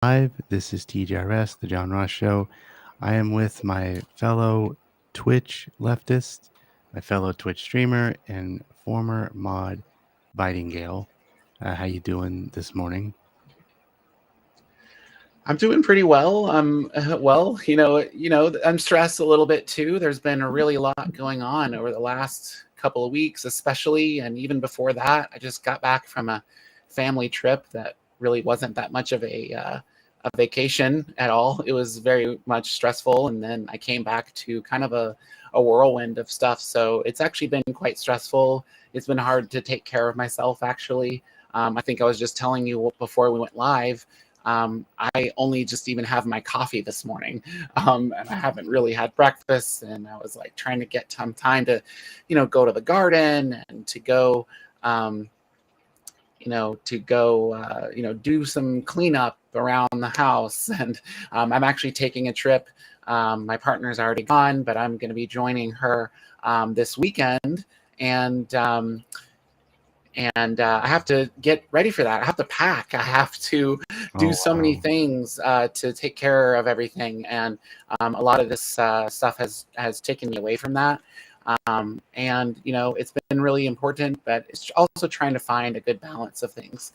Live. This is TJRS, the John Ross Show. I am with my fellow Twitch leftist, my fellow Twitch streamer, and former mod, Vightingale. How you doing this morning? I'm doing pretty well. I'm stressed a little bit too. There's been a really lot going on over the last couple of weeks, especially, and even before that. I just got back from a family trip that really wasn't that much of a vacation at all. It was very much stressful, and then I came back to kind of a whirlwind of stuff. So it's actually been quite stressful. It's been hard to take care of myself, actually. I think I was just telling you before we went live. I only just even have my coffee this morning, and I haven't really had breakfast. And I was like trying to get some time to, go to the garden and to go, do some cleanup around the house. And I'm actually taking a trip. My partner's already gone, but I'm going to be joining her this weekend. And I have to get ready for that. I have to pack. I have to do so many things to take care of everything, and a lot of this stuff has taken me away from that. It's been really important, but it's also trying to find a good balance of things.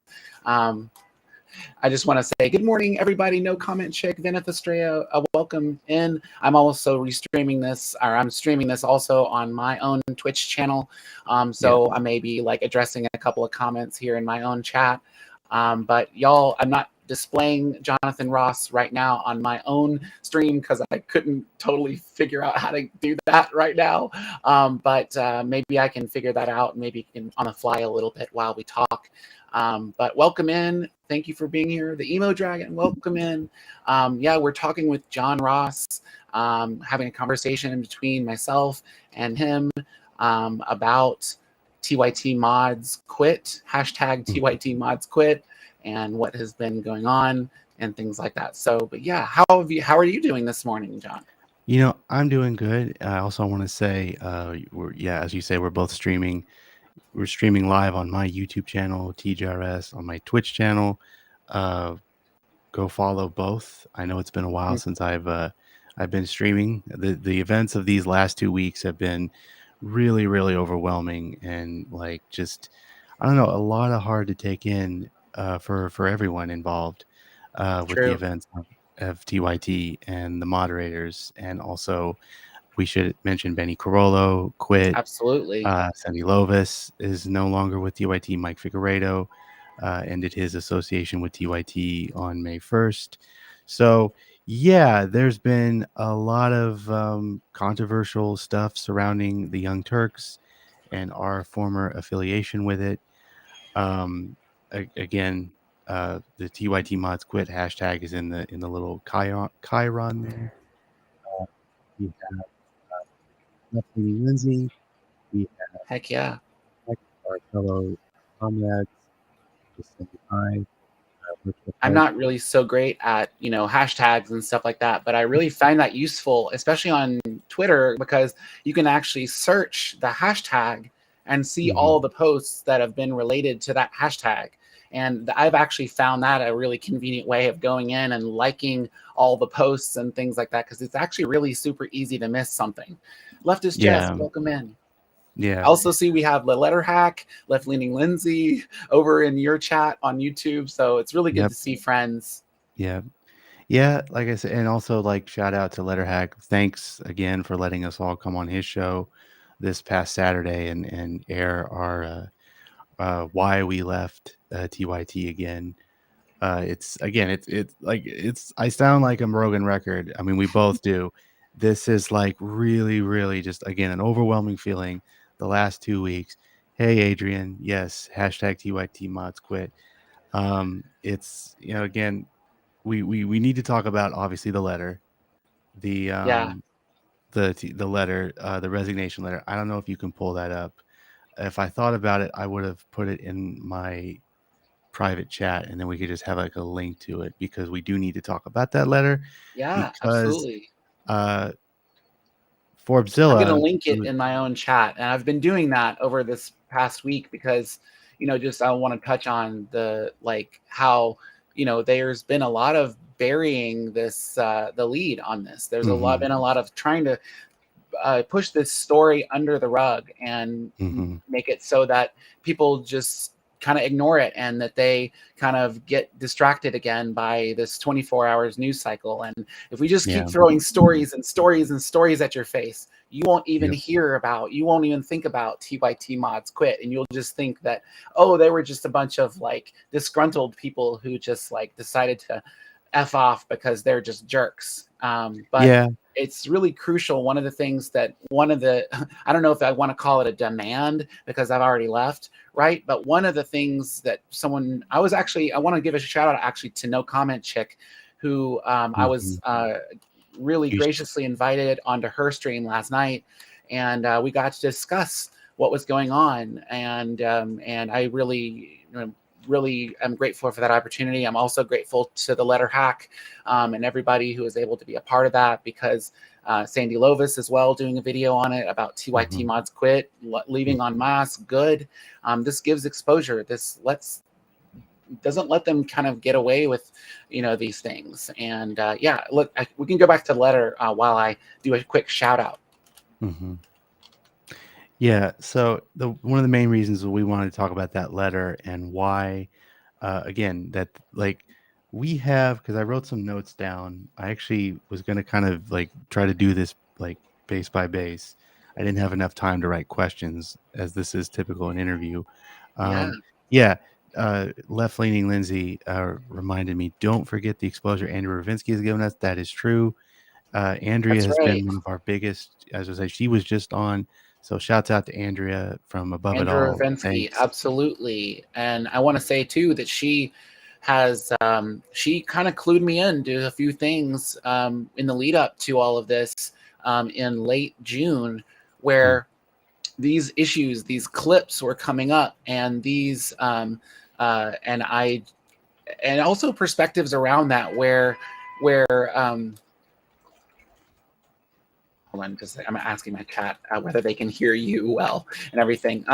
I just want to say good morning, everybody. No comment check. Veneth Estrella, welcome in. I'm also restreaming this, or I'm streaming this also on my own Twitch channel. I may be like addressing a couple of comments here in my own chat. But y'all, I'm not displaying Jonathan Ross right now on my own stream because I couldn't totally figure out how to do that right now. But maybe I can figure that out. Maybe on the fly a little bit while we talk. But welcome in. Thank you for being here. The Emo Dragon, welcome in. We're talking with John Ross, having a conversation between myself and him about TYT mods quit, hashtag TYT mods quit, and what has been going on and things like that. So, but yeah, how are you doing this morning, John? I'm doing good. I also want to say, as you say, we're both streaming. We're streaming live on my YouTube channel, TJRS, on my Twitch channel. Go follow both. I know it's been a while since I've been streaming. The events of these last 2 weeks have been really, really overwhelming, and like just I don't know, a lot of hard to take in for everyone involved with the events of TYT and the moderators, and also we should mention Benny Carollo quit. Absolutely. Sandy Lovis is no longer with TYT. Mike Figueredo ended his association with TYT on May 1st. So, yeah, there's been a lot of controversial stuff surrounding the Young Turks and our former affiliation with it. Again, the TYT mods quit hashtag is in the little Chiron there. We have Lefty Lindsay. We have Heck yeah. Our fellow comrades. Just say hi. I'm not really so great at, hashtags and stuff like that, but I really find that useful, especially on Twitter, because you can actually search the hashtag and see all the posts that have been related to that hashtag. And I've actually found that a really convenient way of going in and liking all the posts and things like that, because it's actually really super easy to miss something. Leftist Jess, welcome in. Yeah. I also see we have the Letter Hack, Left Leaning Lindsay over in your chat on YouTube. So it's really good to see friends. Yeah. Yeah, like I said, and also like shout out to Letterhack. Thanks again for letting us all come on his show this past Saturday and air our why we left TYT again. It's I sound like a Rogan record. I mean, we both do. This is like really, really just again an overwhelming feeling the last 2 weeks. Hey Adrian, yes, hashtag TYT mods quit. It's again, we need to talk about obviously the letter, the letter, the resignation letter. I don't know if you can pull that up. If I thought about it, I would have put it in my private chat, and then we could just have like a link to it, because we do need to talk about that letter. Yeah, absolutely. Forbesilla, I'm going to link it in my own chat, and I've been doing that over this past week because, just I want to touch on the how there's been a lot of burying this, the lead on this. There's been a lot of trying to push this story under the rug and make it so that people just kind of ignore it, and that they kind of get distracted again by this 24 hours news cycle. And if we just keep throwing stories and stories and stories at your face, you won't even you won't even think about TYT mods quit. And you'll just think that, oh, they were just a bunch of like disgruntled people who just like decided to F off because they're just jerks. But it's really crucial. One of the things that I don't know if I want to call it a demand because I've already left, right? But one of the things that I want to give a shout out actually to No Comment Chick, who I was really graciously invited onto her stream last night. And we got to discuss what was going on. And I really am grateful for that opportunity. I'm also grateful to the Letter Hack and everybody who was able to be a part of that, because Sandy Lovis as well doing a video on it about TYT mods quit, leaving en masse, good. This gives exposure. This doesn't let them kind of get away with, these things. And look, we can go back to the letter while I do a quick shout out. Yeah, so one of the main reasons we wanted to talk about that letter and why, again, that like we have, because I wrote some notes down. I actually was going to kind of like try to do this like base by base. I didn't have enough time to write questions, as this is typical in interview. Left-leaning Lindsay reminded me, don't forget the exposure Andrew Ravinsky has given us. That is true. Andrea has been one of our biggest, as I say, she was just on. So shouts out to Andrea from Above It All. Ravinsky, absolutely. And I want to say too that she has she kind of clued me in to a few things in the lead up to all of this in late June, where these issues, these clips were coming up, and these and also perspectives around that where hold on, because I'm asking my chat whether they can hear you well and everything.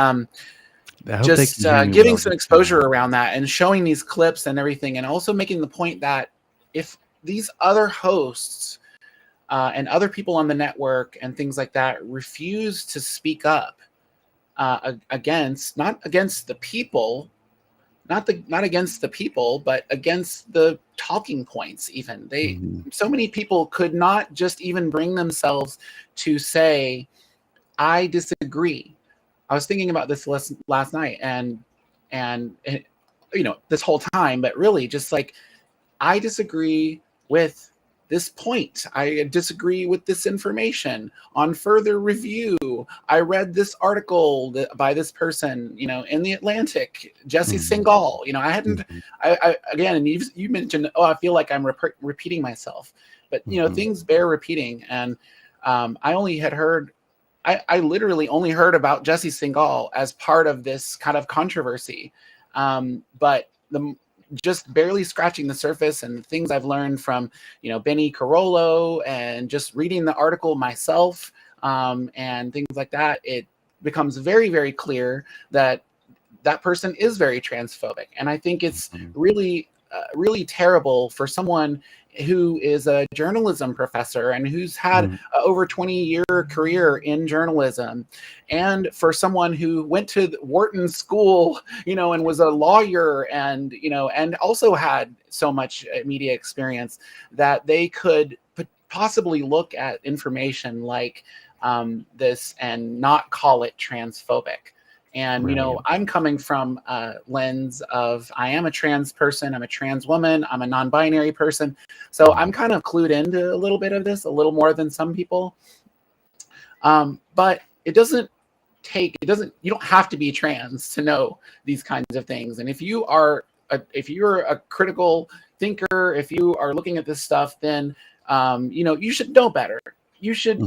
Just giving some exposure around that and showing these clips and everything, and also making the point that if these other hosts and other people on the network and things like that refuse to speak up against, not against the people, not against the people, but against the talking points. Even so many people could not just even bring themselves to say, I disagree. I was thinking about this last night and this whole time, but really just like, I disagree with this point. I disagree with this information. On further review, I read this article by this person, in the Atlantic, Jesse Singal. I hadn't, I again, and you mentioned, I feel like I'm repeating myself, but things bear repeating. And I only had heard, I literally only heard about Jesse Singal as part of this kind of controversy. But just barely scratching the surface, and the things I've learned from, Benny Carollo and just reading the article myself and things like that, it becomes very, very clear that that person is very transphobic. And I think it's really, really terrible for someone who is a journalism professor and who's had an over 20-year career in journalism, and for someone who went to Wharton School, and was a lawyer and, and also had so much media experience, that they could possibly look at information like this and not call it transphobic. And, I'm coming from a lens of, I am a trans person, I'm a trans woman, I'm a non-binary person. So I'm kind of clued into a little bit of this, a little more than some people. But you don't have to be trans to know these kinds of things. And if you're a critical thinker, if you are looking at this stuff, then, you should know better. You should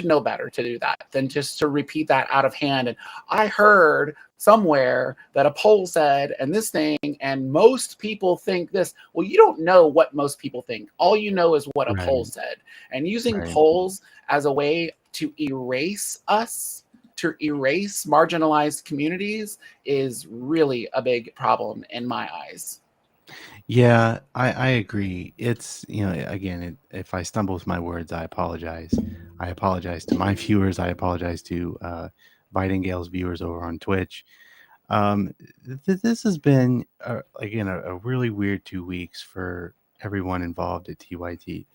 know better to do that than just to repeat that out of hand. And I heard somewhere that a poll said, and this thing, and most people think this. Well, you don't know what most people think. All you know is what a poll said. And using polls as a way to erase us, to erase marginalized communities, is really a big problem in my eyes. Yeah, I agree. It's, again, if I stumble with my words, I apologize. I apologize to my viewers. I apologize to Vightingale's viewers over on Twitch. Um, this has been, again, a really weird 2 weeks for everyone involved at TYT.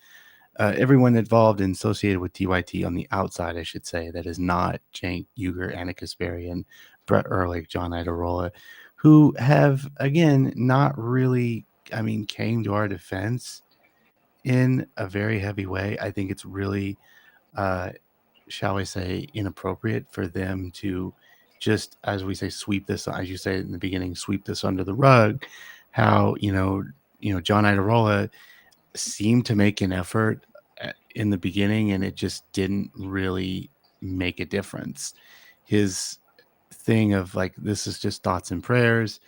Everyone involved and associated with TYT on the outside, I should say, that is not Cenk, Uyghur, Anna Kasparian, Brett Ehrlich, John Idarola, who have, again, not really, came to our defense in a very heavy way. I think it's really, uh, shall we say, inappropriate for them to just, as we say, sweep this, as you say in the beginning, sweep this under the rug. How, John Idarola seemed to make an effort in the beginning, and it just didn't really make a difference. His thing of like, this is just thoughts and prayers.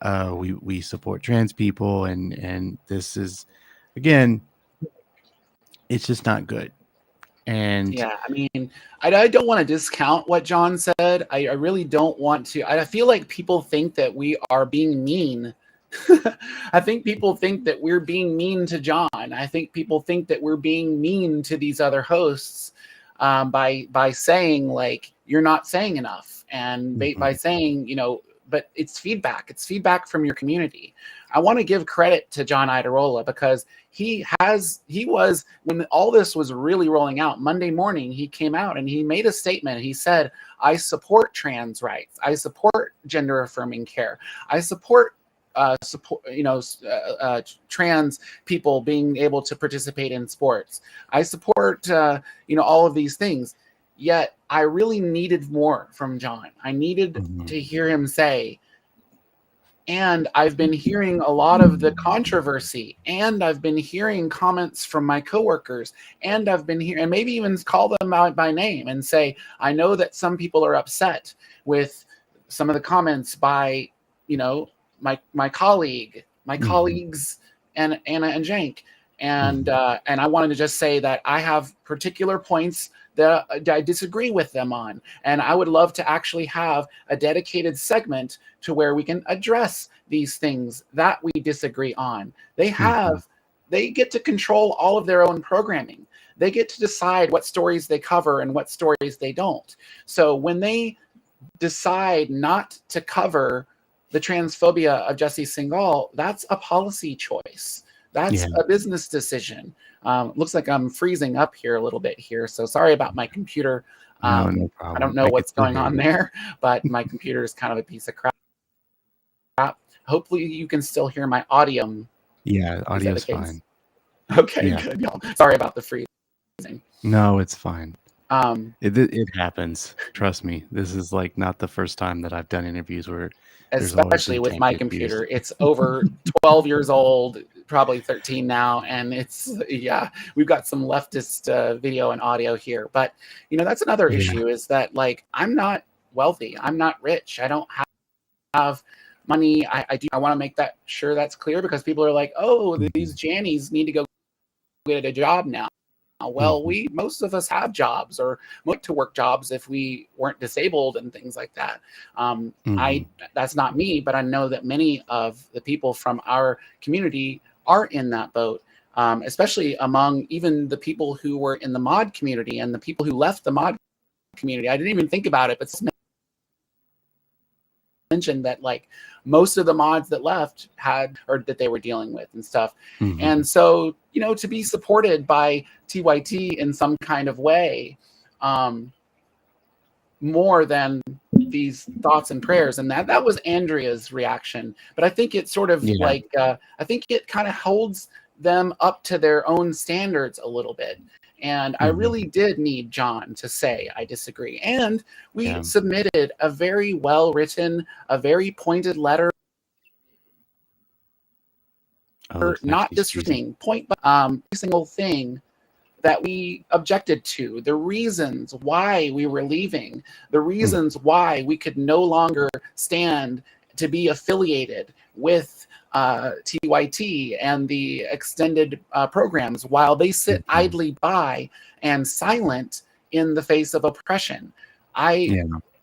We support trans people, and this is, again, it's just not good. And Yeah, I mean, I don't want to discount what John said. I really don't want to. I feel like people think that we are being mean. I think people think that we're being mean to John. I think people think that we're being mean to these other hosts by saying like you're not saying enough, and by saying but it's feedback. It's feedback from your community. I want to give credit to John Idarola because he was, when all this was really rolling out, Monday morning, he came out and he made a statement. He said, I support trans rights. I support gender affirming care. I support trans people being able to participate in sports. I support, all of these things. Yet I really needed more from John. I needed to hear him say, and I've been hearing a lot of the controversy, and I've been hearing comments from my coworkers, and I've been hearing, and maybe even call them out by name and say, I know that some people are upset with some of the comments by, my colleagues, and Anna and Cenk. And I wanted to just say that I have particular points that I disagree with them on. And I would love to actually have a dedicated segment to where we can address these things that we disagree on. They get to control all of their own programming. They get to decide what stories they cover and what stories they don't. So when they decide not to cover the transphobia of Jesse Singal, that's a policy choice. That's a business decision. Looks like I'm freezing up here a little bit here, so sorry about my computer. No problem. I don't know what's going on there, but my computer is kind of a piece of crap. Hopefully you can still hear my audio. Yeah, audio's fine. Okay, good, y'all. Sorry about the freezing. No, it's fine. It happens. Trust me. This is like not the first time that I've done interviews where, especially with my computer, it's over 12 years old, probably 13 now, and we've got some leftist video and audio here. But that's another issue, is that like I'm not wealthy, I'm not rich, I don't have money. I want to make that sure that's clear, because people are like, oh, these Jannies need to go get a job now. Well, most of us have jobs, or like to work jobs if we weren't disabled and things like that. That's not me, but I know that many of the people from our community are in that boat, especially among even the people who were in the mod community and the people who left the mod community. I didn't even think about it, but mentioned that like most of the mods that left had, or that they were dealing with and stuff. And so, to be supported by TYT in some kind of way, more than these thoughts and prayers, and that was Andrea's reaction. But I think it sort of like, I think it kind of holds them up to their own standards a little bit. And I really did need John to say, I disagree. And we submitted a very well-written, a very pointed letter, not disrespecting, point by every single thing that we objected to, the reasons why we were leaving, the reasons why we could no longer stand to be affiliated with TYT and the extended programs, while they sit idly by and silent in the face of oppression.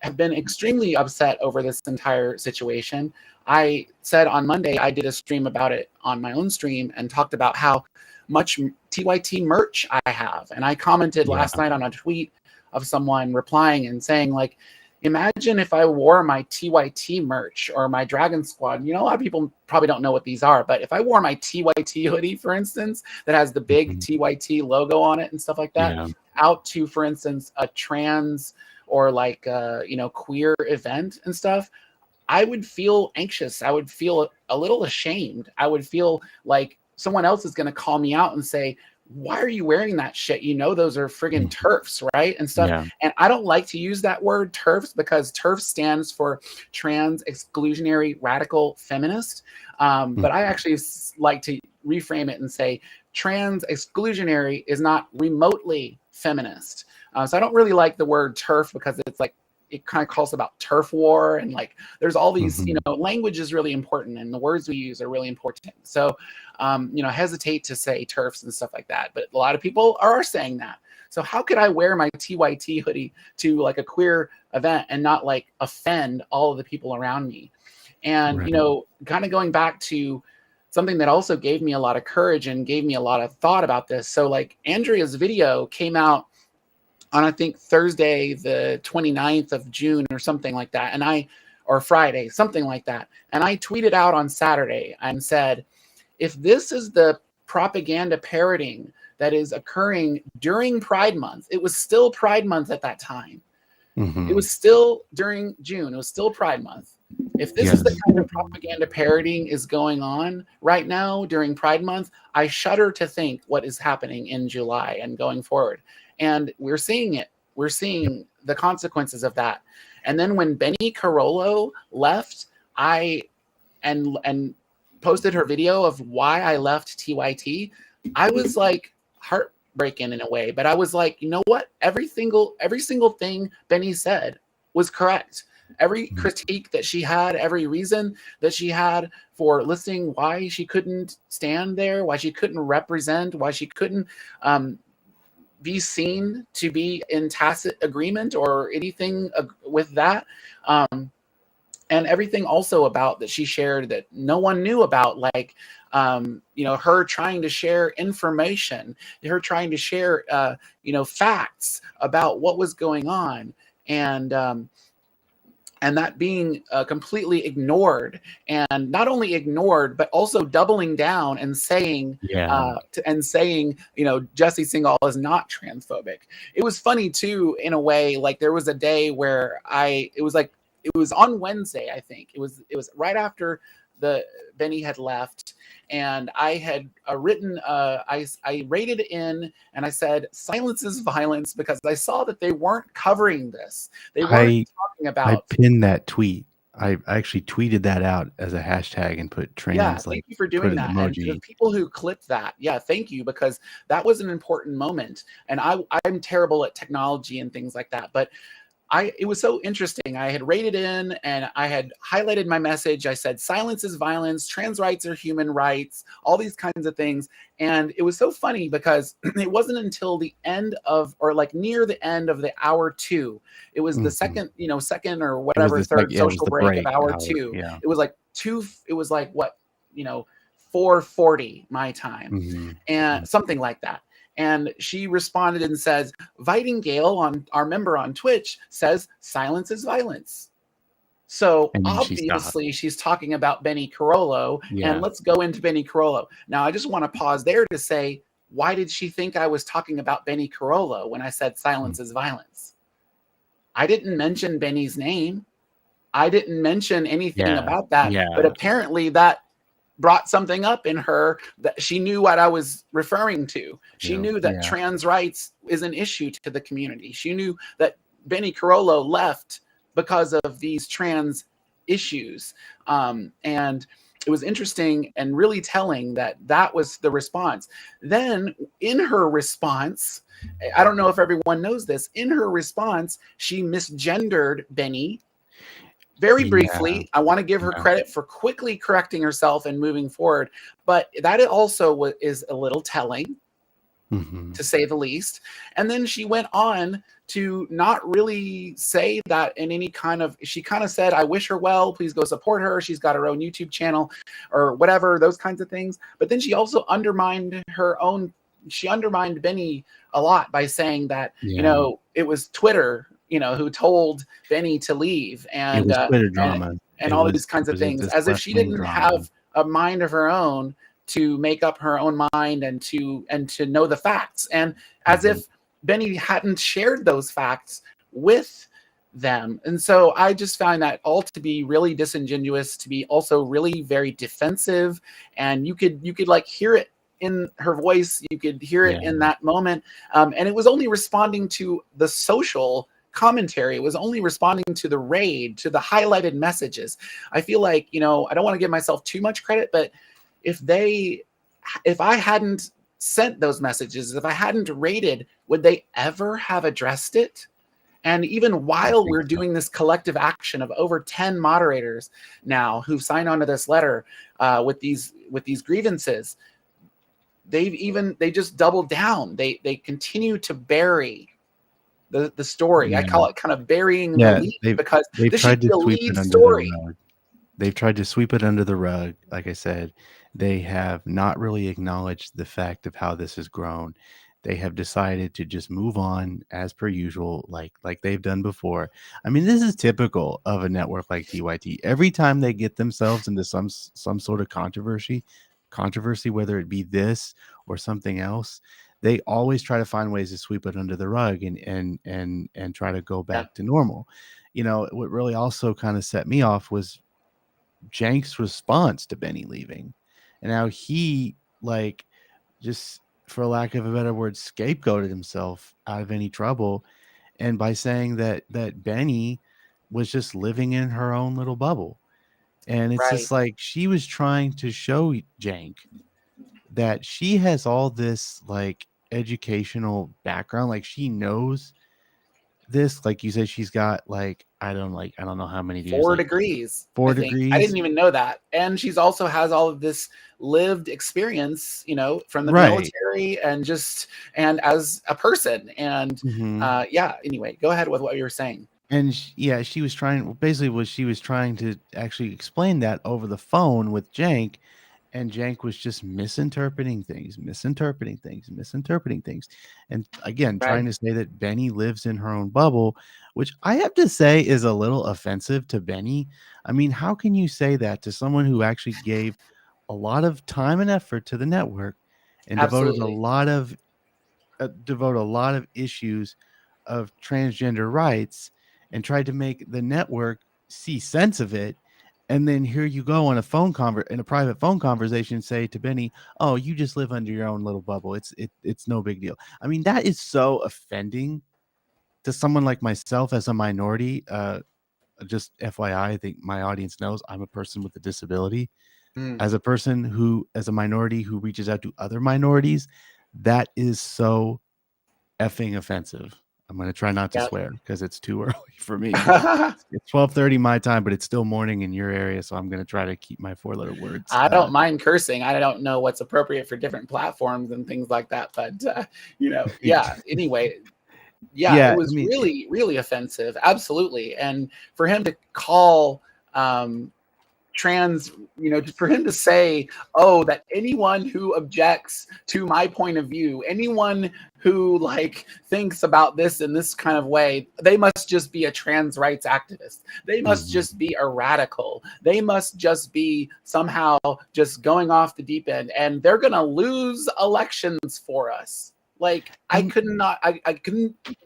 have been extremely upset over this entire situation. I said on Monday, I did a stream about it on my own stream and talked about how much TYT merch I have. And I commented last night on a tweet of someone replying and saying, like, imagine if I wore my TYT merch or my Dragon Squad. You know, a lot of people probably don't know what these are, but if I wore my TYT hoodie, for instance, that has the big TYT logo on it and stuff like that, out to, for instance, a trans or like, you know, queer event and stuff, I would feel anxious. I would feel a little ashamed. I would feel like someone else is going to call me out and say, why are you wearing that shit? You know, those are friggin' TERFs, right? And stuff. Yeah. And I don't like to use that word TERFs because TERF stands for trans exclusionary radical feminist. But I actually like to reframe it and say trans exclusionary is not remotely feminist. So I don't really like the word TERF because it's like, it kind of calls about turf war and like there's all these, you know, language is really important and the words we use are really important. So, you know, hesitate to say TERFs and stuff like that. But a lot of people are saying that. So how could I wear my TYT hoodie to like a queer event and not like offend all of the people around me? And, you know, kind of going back to something that also gave me a lot of courage and gave me a lot of thought about this. So like Andrea's video came out on, I think, Thursday, the 29th of June or something like that. And or Friday, something like that. And I tweeted out on Saturday and said, if this is the propaganda parroting that is occurring during Pride Month, it was still Pride Month at that time. It was still during June. It was still Pride Month. If this is the kind of propaganda parroting is going on right now during Pride Month, I shudder to think what is happening in July and going forward. And we're seeing it. We're seeing the consequences of that. And then when Benny Carollo left, and posted her video of why I left TYT, I was like heartbreaking in a way. But I was like, you know what? Every single thing Benny said was correct. Every critique that she had, every reason that she had for listing why she couldn't stand there, why she couldn't represent, why she couldn't be seen to be in tacit agreement or anything with that. And everything also about that she shared that no one knew about, like, you know, her trying to share information, her trying to share, you know, facts about what was going on. And that being completely ignored, and not only ignored, but also doubling down and saying, you know, Jesse Singal is not transphobic. It was funny too, in a way. Like there was a day where it was on Wednesday, I think. It was right after Benny had left, and I had written, I rated in and I said, silence is violence, because I saw that they weren't covering this. They weren't talking about. I pinned that tweet. I actually tweeted that out as a hashtag and put trans. Yeah, thank you for doing that. And the people who clipped that, thank you, because that was an important moment. And I'm terrible at technology and things like that, but it was so interesting. I had rated in and I had highlighted my message. I said, silence is violence, trans rights are human rights, all these kinds of things. And it was so funny because it wasn't until the end of, or like near the end of the hour 2, it was the second or whatever, third social break of hour 2. Yeah. It was like what, 4:40 my time, and something like that. And she responded and says, Vightingale, our member on Twitch, says silence is violence. So obviously she's talking about Benny Carollo, and let's go into Benny Carollo. Now, I just want to pause there to say, why did she think I was talking about Benny Carollo when I said silence is violence? I didn't mention Benny's name. I didn't mention anything about that, but apparently that brought something up in her that she knew what I was referring to. She knew that trans rights is an issue to the community. She knew that Benny Carollo left because of these trans issues. And it was interesting and really telling that was the response. Then in her response, I don't know if everyone knows this, in her response, she misgendered Benny. Very briefly, I want to give her credit for quickly correcting herself and moving forward. But that also is a little telling. Mhm. to say the least. And then she went on to not really say that in any kind of, she kind of said, I wish her well, please go support her. She's got her own YouTube channel or whatever, those kinds of things. But then she also undermined she undermined Benny a lot by saying that, Yeah. it was Twitter, who told Benny to leave It was Twitter drama. and all these kinds It of was things, this as if she left-wing didn't drama. have a mind of her own to make up her own mind and to know the facts, and as if Benny hadn't shared those facts with them. And so I just found that all to be really disingenuous, to be also really very defensive, and you could like hear it in her voice, you could hear it in that moment, and it was only responding to the social commentary. It was only responding to the raid, to the highlighted messages. I feel like, I don't want to give myself too much credit, but if I hadn't sent those messages, if I hadn't rated, would they ever have addressed it? And even while we're doing this collective action of over 10 moderators now who've signed on to this letter with these grievances, they just doubled down. They continue to bury the story. I call it kind of burying the lead, because they've this should tried be to a sweep lead it under the story. rug. They've tried to sweep it under the rug. Like I said, they have not really acknowledged the fact of how this has grown. They have decided to just move on as per usual, like they've done before. I mean, this is typical of a network like TYT. Every time they get themselves into some sort of controversy, whether it be this or something else, they always try to find ways to sweep it under the rug and try to go back to normal. What really also kind of set me off was Cenk's response to Benny leaving, and how he, like, just, for lack of a better word, scapegoated himself out of any trouble, and by saying that Benny was just living in her own little bubble. And it's Right. just like she was trying to show Cenk that she has all this, like, educational background, like she knows this, like you said, she's got, like, I don't know how many years, 4 like degrees, 4 I think. I degrees. didn't even know that. And she's also has all of this lived experience, from the Right. military and as a person. And Mhm. anyway, go ahead with what you were saying. And she was trying, basically what she was trying to actually explain that over the phone with Cenk, and Cenk was just misinterpreting things, and again trying Right. to say that Benny lives in her own bubble, which I have to say is a little offensive to Benny. I mean, how can you say that to someone who actually gave a lot of time and effort to the network and Absolutely. devote a lot of issues of transgender rights and tried to make the network see sense of it, and then here you go on a private phone conversation, say to Benny, "Oh, you just live under your own little bubble. It's no big deal." I mean, that is so offending to someone like myself as a minority. Just FYI, I think my audience knows I'm a person with a disability. Mm. As a minority who reaches out to other minorities, that is so effing offensive. I'm going to try not to Yep. swear because it's too early for me. It's 12:30 my time, but it's still morning in your area, so I'm going to try to keep my 4-letter words. I don't mind cursing. I don't know what's appropriate for different platforms and things like that. But, anyway, it Yeah, I was mean, really, really offensive. Absolutely. And for him to call for him to say, oh, that anyone who objects to my point of view, anyone who thinks about this in this kind of way, they must just be a trans rights activist. They must just be a radical. They must just be somehow just going off the deep end, and they're going to lose elections for us. I couldn't,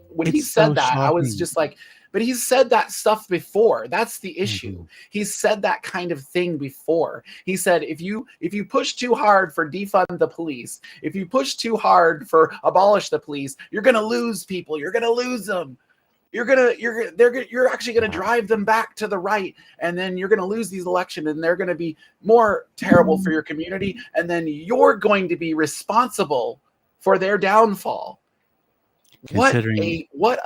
when he said that, I was just like, but he's said that stuff before. That's the issue. He's said that kind of thing before. He said, if you push too hard for defund the police, if you push too hard for abolish the police, you're going to lose people. You're going to lose them. You're actually going to drive them back to the right, and then you're going to lose these elections, and they're going to be more terrible for your community, and then you're going to be responsible for their downfall. What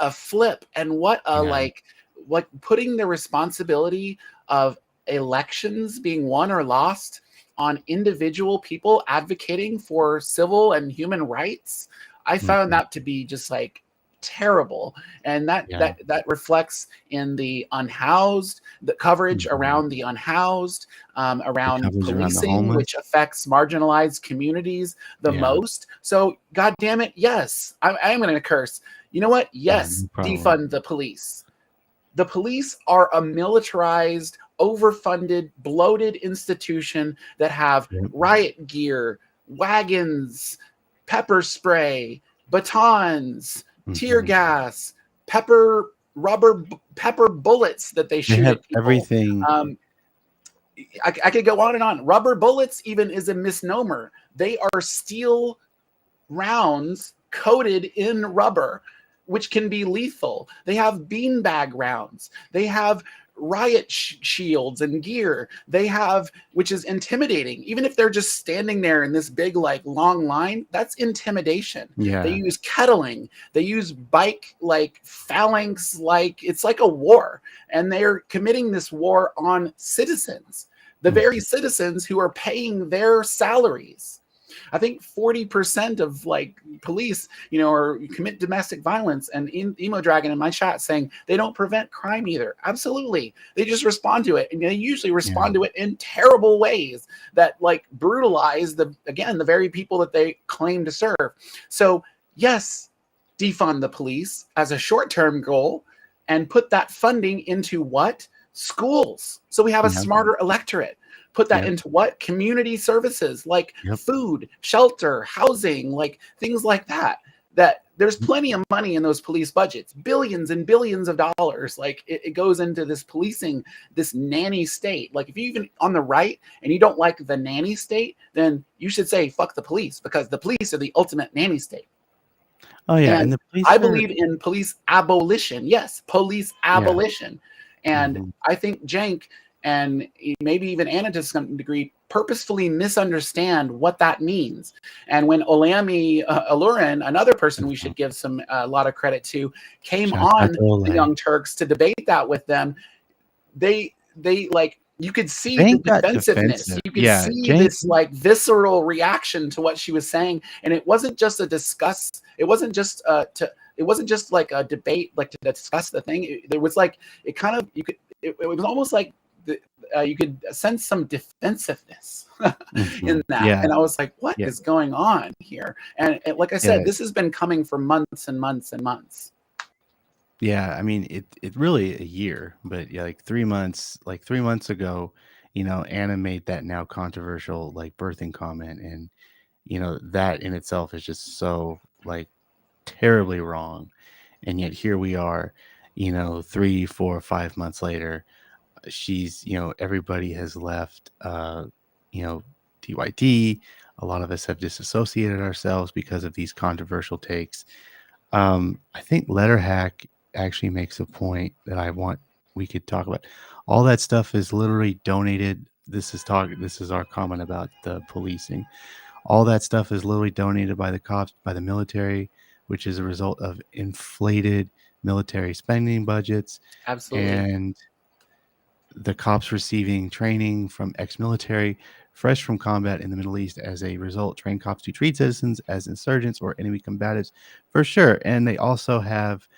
a flip, and what a putting the responsibility of elections being won or lost on individual people advocating for civil and human rights. I found that to be just like terrible, and Yeah. that reflects in the unhoused, the coverage around the unhoused, The around coverage around the policing, homeless. which affects marginalized communities the Yeah. most. So god damn it, yes, I am going to curse. You know what? Yeah, Yes, no problem. defund the police. The police are a militarized, overfunded, bloated institution that have Yep. riot gear, wagons, pepper spray, batons, tear gas, pepper bullets that they They shoot have at people. everything. I could go on and on. Rubber bullets even is a misnomer. They are steel rounds coated in rubber, which can be lethal. They have beanbag rounds. They have riot shields and gear. They have, which is intimidating. Even if they're just standing there in this big, like, long line, that's intimidation. Yeah. They use kettling. They use bike, like, phalanx, like it's like a war. And they're committing this war on citizens, the very citizens who are paying their salaries. I think 40% of like police, or commit domestic violence, and Emo Dragon in my chat saying they don't prevent crime either. Absolutely. They just respond to it. And they usually respond to it in terrible ways that like brutalize the very people that they claim to serve. So yes, defund the police as a short-term goal and put that funding into what? Schools. So we have a smarter electorate. Put that into what? Community services like food, shelter, housing, like things like that. That there's plenty of money in those police budgets, billions and billions of dollars. Like it goes into this policing, this nanny state. Like if you even on the right and you don't like the nanny state, then you should say fuck the police, because the police are the ultimate nanny state. Oh yeah, and the police I believe in police abolition. Yes, police abolition. And I think Cenk and maybe even Ana to some degree purposefully misunderstand what that means. And when Olami Alurin, another person we should give a lot of credit to, came on the Young Turks to debate that with them, they like, you could see the defensiveness. You could see this like visceral reaction to what she was saying, and it wasn't just a discuss. It wasn't just it wasn't just like a debate, like to discuss the thing. There was like it was almost like you could sense some defensiveness in that. And I was like, what is going on here? And like I said, this has been coming for months and months and months. Yeah, I mean, it really a year, but yeah, like 3 months, ago, Ana made that now controversial like birthing comment, and that in itself is just so like terribly wrong. And yet here we are, 3, 4, 5 months later, she's, everybody has left, TYT. A lot of us have disassociated ourselves because of these controversial takes. I think Letterhack actually makes a point that we could talk about. All that stuff is literally donated. This is our comment about the policing. All that stuff is literally donated by the cops, by the military, which is a result of inflated military spending budgets. Absolutely. And the cops receiving training from ex-military fresh from combat in the Middle East. As a result, train cops to treat citizens as insurgents or enemy combatives, for sure. And they also have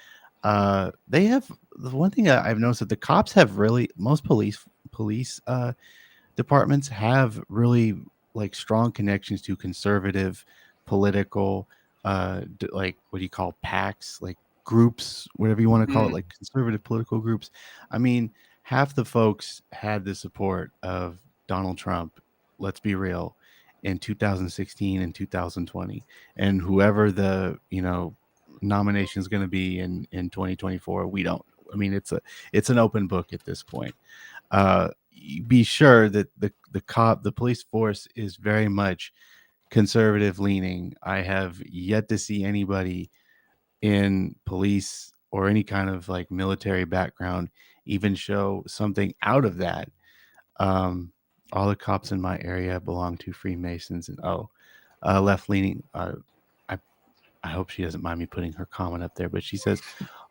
the one thing I've noticed, that the cops have most police departments have really like strong connections to conservative political like, what do you call, PACs, like groups, whatever you want to call it, like conservative political groups. I mean, half the folks had the support of Donald Trump, let's be real, in 2016 and 2020, and whoever the nomination is going to be in 2024, we don't. I mean, it's an open book at this point. Be sure that the police force is very much conservative leaning. I have yet to see anybody in police or any kind of like military background even show something out of that. All the cops in my area belong to Freemasons, and left leaning. I hope she doesn't mind me putting her comment up there, but she says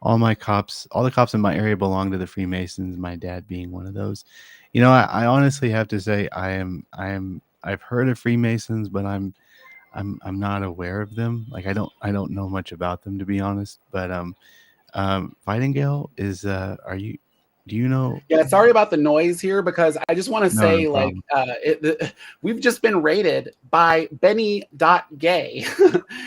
all the cops in my area belong to the Freemasons, my dad being one of those. I honestly have to say I've heard of Freemasons, but I'm I'm not aware of them. Like I don't know much about them, to be honest. But Vightingale is are you do you know? Yeah, sorry about the noise here because I just want to No, no say, like, problem. we've just been rated by Benny.gay.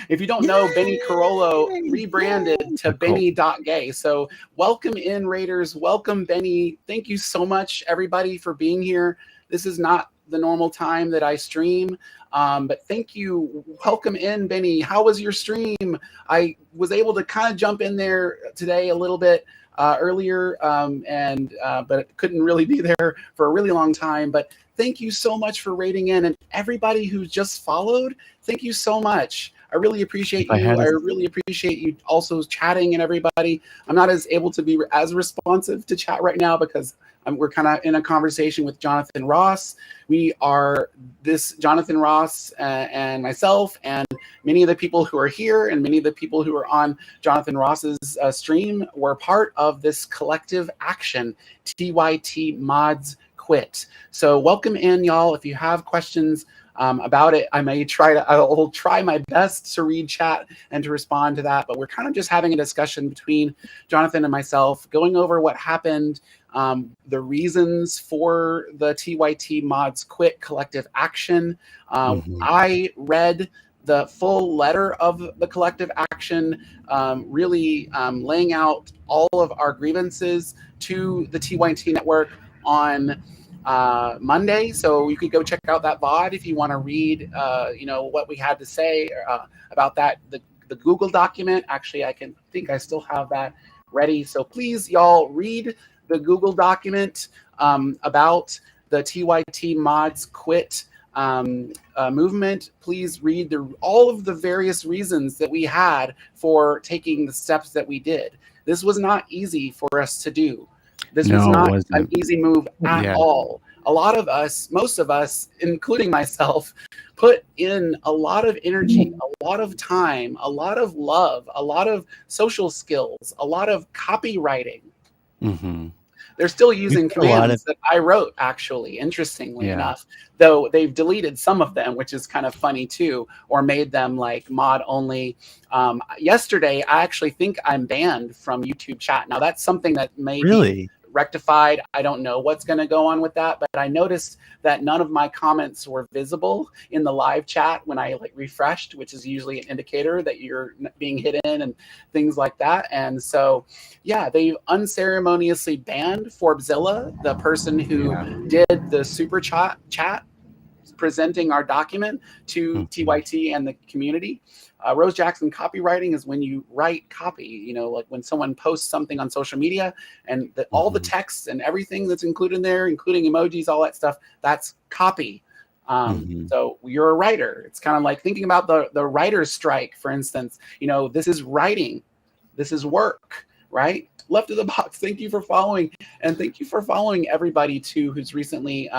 If you don't know, Benny Carollo Yay! rebranded Yay! to Benny.gay. So, welcome in, Raiders. Welcome, Benny. Thank you so much, everybody, for being here. This is not the normal time that I stream, but thank you. Welcome in, Benny. How was your stream? I was able to kind of jump in there today a little bit earlier, and but couldn't really be there for a really long time. But thank you so much for rating in, and everybody who just followed. Thank you so much. I really appreciate If I you. had I a really appreciate you also chatting and everybody. I'm not as able to be as responsive to chat right now because we're kind of in a conversation with Jonathan Ross. We are this Jonathan Ross and myself and many of the people who are here and many of the people who are on Jonathan Ross's stream were part of this collective action, TYT Mods Quit. So welcome in, y'all. If you have questions about it, I'll try my best to read chat and to respond to that. But we're kind of just having a discussion between Jonathan and myself, going over what happened, the reasons for the TYT Mods Quit collective action. Mhm. I read the full letter of the collective action, really laying out all of our grievances to the TYT network on Monday. So you could go check out that VOD if you want to read, what we had to say about that. The Google document. Actually, think I still have that ready. So please, y'all, read the Google document about the TYT Mods Quit movement. Please read all of the various reasons that we had for taking the steps that we did. This was not easy for us to do. This was No, it not an wasn't. easy move at Yeah, all. A lot of us, most of us, including myself, put in a lot of energy, a lot of time, a lot of love, a lot of social skills, a lot of copywriting. hmm They're still we using put a lot of commands that I wrote, actually, interestingly yeah. enough, though they've deleted some of them, which is kind of funny too, or made them like mod only. Yesterday, I actually think I'm banned from YouTube chat. Now, that's something that may be Really? rectified. I don't know what's going to go on with that, but I noticed that none of my comments were visible in the live chat when I refreshed, which is usually an indicator that you're being hidden and things like that. And so, yeah, they unceremoniously banned Forbezilla, the person who Yeah. did the super chat presenting our document to Mhm. TYT and the community. Rose Jackson copywriting is when you write copy, like when someone posts something on social media and all the Mhm. text and everything that's included in there, including emojis, all that stuff, that's copy. Mhm. So you're a writer. It's kind of like thinking about the writer's strike, for instance. This is writing. This is work, right? Left of the box. Thank you for following. And thank you for following everybody too who's recently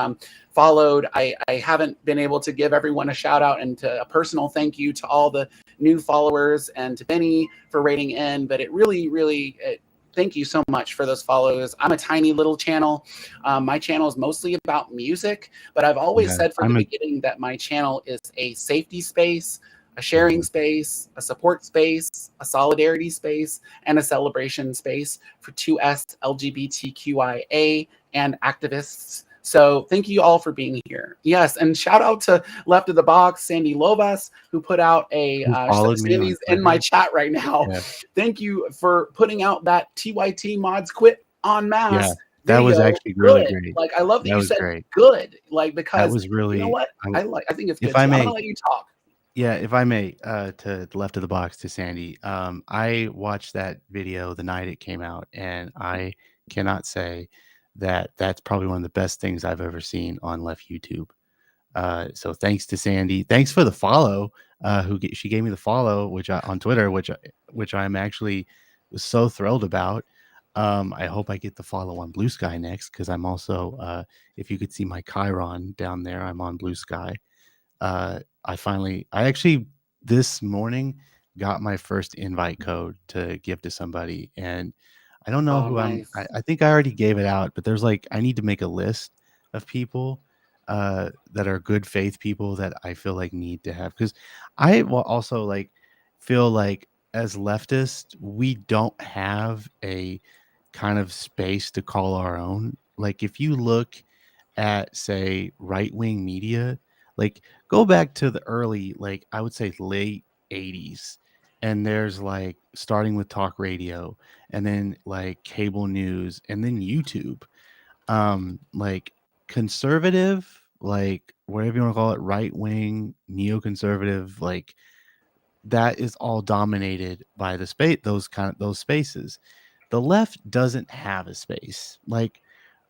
followed. I haven't been able to give everyone a shout out and to a personal thank you to all the new followers and to Benny for rating in, but it really, really, thank you so much for those followers. I'm a tiny little channel. My channel is mostly about music, but I've always Yeah. said from the I'm a beginning that my channel is a safety space, a sharing mhm. space, a support space, a solidarity space, and a celebration space for 2S LGBTQIA and activists. So thank you all for being here. Yes, and shout out to Left of the Box, Sandy Lovas, who put out Who followed me on Sandy's in my Twitter. chat right now. Yeah. Thank you for putting out that TYT Mods Quit en Yeah. masse That was video. actually really Good. great. Like I love that That you was said great. good. That Because was you know really what? I think it's if good I too. I'm gonna may let you talk. yeah, if I may, to the left of the box to Sandy. I watched that video the night it came out, and I cannot say that that's probably one of the best things I've ever seen on left YouTube. So thanks to Sandy. Thanks for the follow. She gave me the follow, which on Twitter, which I'm actually was so thrilled about. I hope I get the follow on Blue Sky next because I'm also, if you could see my Chiron down there, I'm on Blue Sky. I actually this morning got my first invite code to give to somebody, and I don't know Oh, who nice. I think I already gave it out, but there's I need to make a list of people. that are good faith people that I feel like need to have, because I will also like feel like as leftists we don't have a kind of space to call our own. Like if you look at say right-wing media, like go back to the early, like I would say late 80s, and there's like starting with talk radio and then like cable news and then YouTube, like conservative, like whatever you want to call it, right wing, neoconservative, like that is all dominated by the space, those spaces. The left doesn't have a space. Like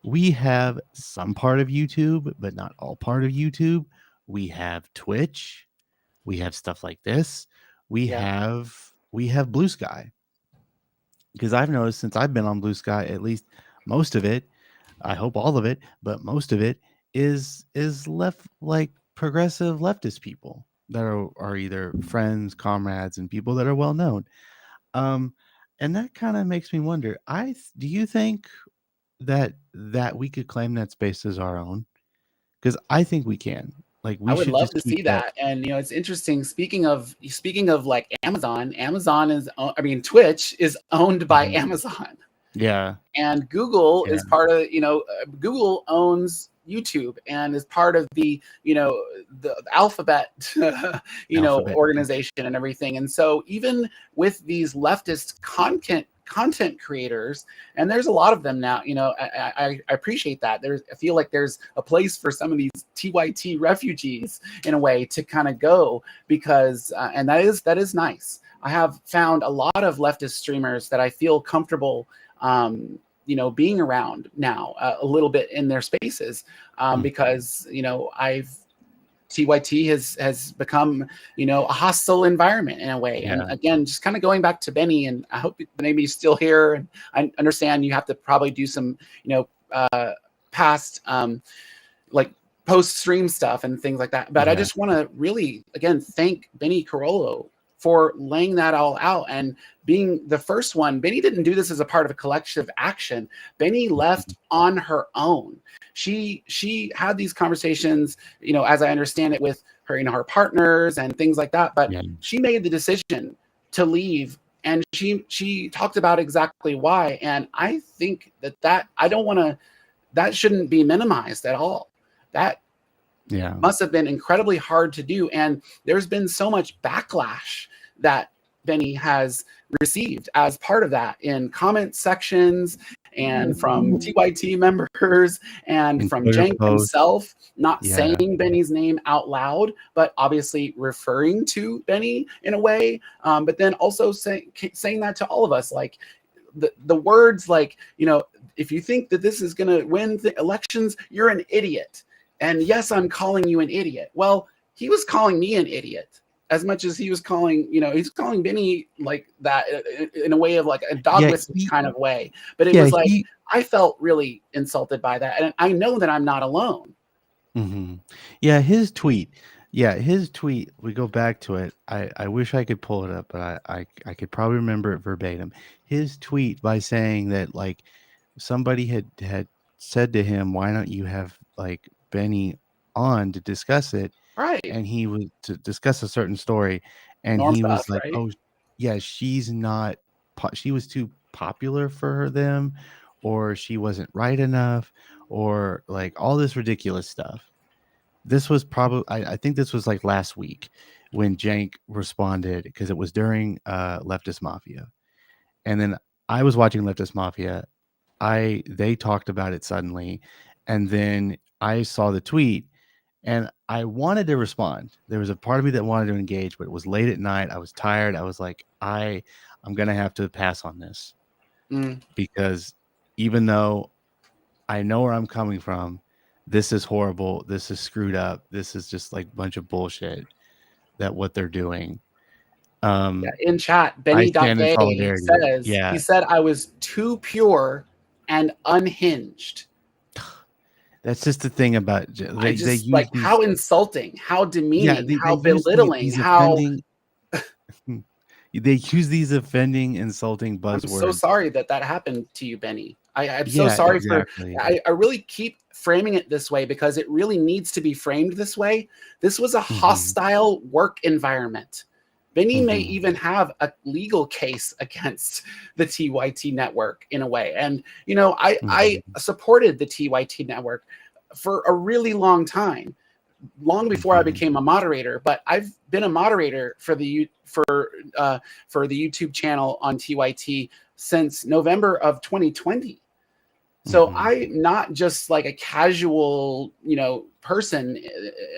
we have some part of YouTube, but not all part of YouTube. We have Twitch, we have stuff like this. Yeah. We have Blue Sky, because I've noticed since I've been on Blue Sky, at least most of it, I hope all of it, but most of it is left, like progressive leftist people that are either friends, comrades, and people that are well known. Um, and that kind of makes me wonder. Do you think that we could claim that space as our own? Because I think we can. Like I we would should love just to keep see that. that. And it's interesting. Speaking of like Amazon, I mean Twitch is owned by Mhm. Amazon, Yeah, and Google yeah, is part of Google owns YouTube and is part of the Alphabet alphabet. organization and everything. And so even with these leftist content creators, and there's a lot of them now, I appreciate that. I feel like there's a place for some of these TYT refugees in a way to kind of go, because and that is nice. I have found a lot of leftist streamers that I feel comfortable being around now a little bit in their spaces, Mm. because I've TYT has become a hostile environment in a way. And Yeah, again, just kind of going back to Benny, and I hope maybe he's still here, and I understand you have to probably do some past like post stream stuff and things like that. But I yeah. just want to really again thank Benny Carollo for laying that all out and being the first one. Benny didn't do this as a part of a collective action. Benny left on her own. She had these conversations, as I understand it, with her, her partners and things like that. But Yeah. she made the decision to leave, and she talked about exactly why. And I think that I don't want to. That shouldn't be minimized at all. That Yeah. must have been incredibly hard to do. And there's been so much backlash that Benny has received as part of that in comment sections and from TYT members and In from Twitter Cenk posts. himself, not Yeah. saying Benny's name out loud, but obviously referring to Benny in a way. But then also saying that to all of us, like the words like, if you think that this is going to win the elections, you're an idiot. And yes, I'm calling you an idiot. Well, he was calling me an idiot as much as he was calling, he's calling Benny like that in a way of like a dog Yeah, whistle kind of way. But it yeah, was like, he I felt really insulted by that. And I know that I'm not alone. Mhm. Yeah, his tweet. Yeah, his tweet, we go back to it. I wish I could pull it up, but I could probably remember it verbatim. His tweet by saying that like somebody had said to him, "Why don't you have like Benny on to discuss it?" Right. And he was to discuss a certain story, and Norm he was stuff, like, right? "Oh, yeah, she's not she was too popular for them, or she wasn't right enough, or like all this ridiculous stuff." This was probably, I think this was like last week when Jank responded, because it was during Leftist Mafia. And then I was watching Leftist Mafia. They talked about it suddenly, and then I saw the tweet and I wanted to respond. There was a part of me that wanted to engage, but it was late at night. I was tired. I was like, I'm gonna have to pass on this, Mm. because even though I know where I'm coming from, this is horrible. This is screwed up. This is just like a bunch of bullshit that what they're doing. Yeah, Um, in chat, I stand in Benny.gay solidarity. says, he Yeah, said I was too pure and unhinged. that's just the thing about I they just use like, how these. insulting, how Yeah, demeaning, they how use belittling, these how offending. They use these offending, insulting I'm so buzzwords. sorry that happened to you, Benny. I'm so Yeah, sorry for. exactly. I really keep framing it this way because it really needs to be framed this way. This was a Mm-hmm. hostile work environment. Vinny may Mm-hmm. even have a legal case against the TYT network in a way. And, you know, I Mm-hmm. supported the TYT network for a really long time, long before I Mm-hmm. became a moderator. But I've been a moderator for the YouTube channel on TYT since November of 2020. So Mm-hmm. I'm not just like a casual, you know, person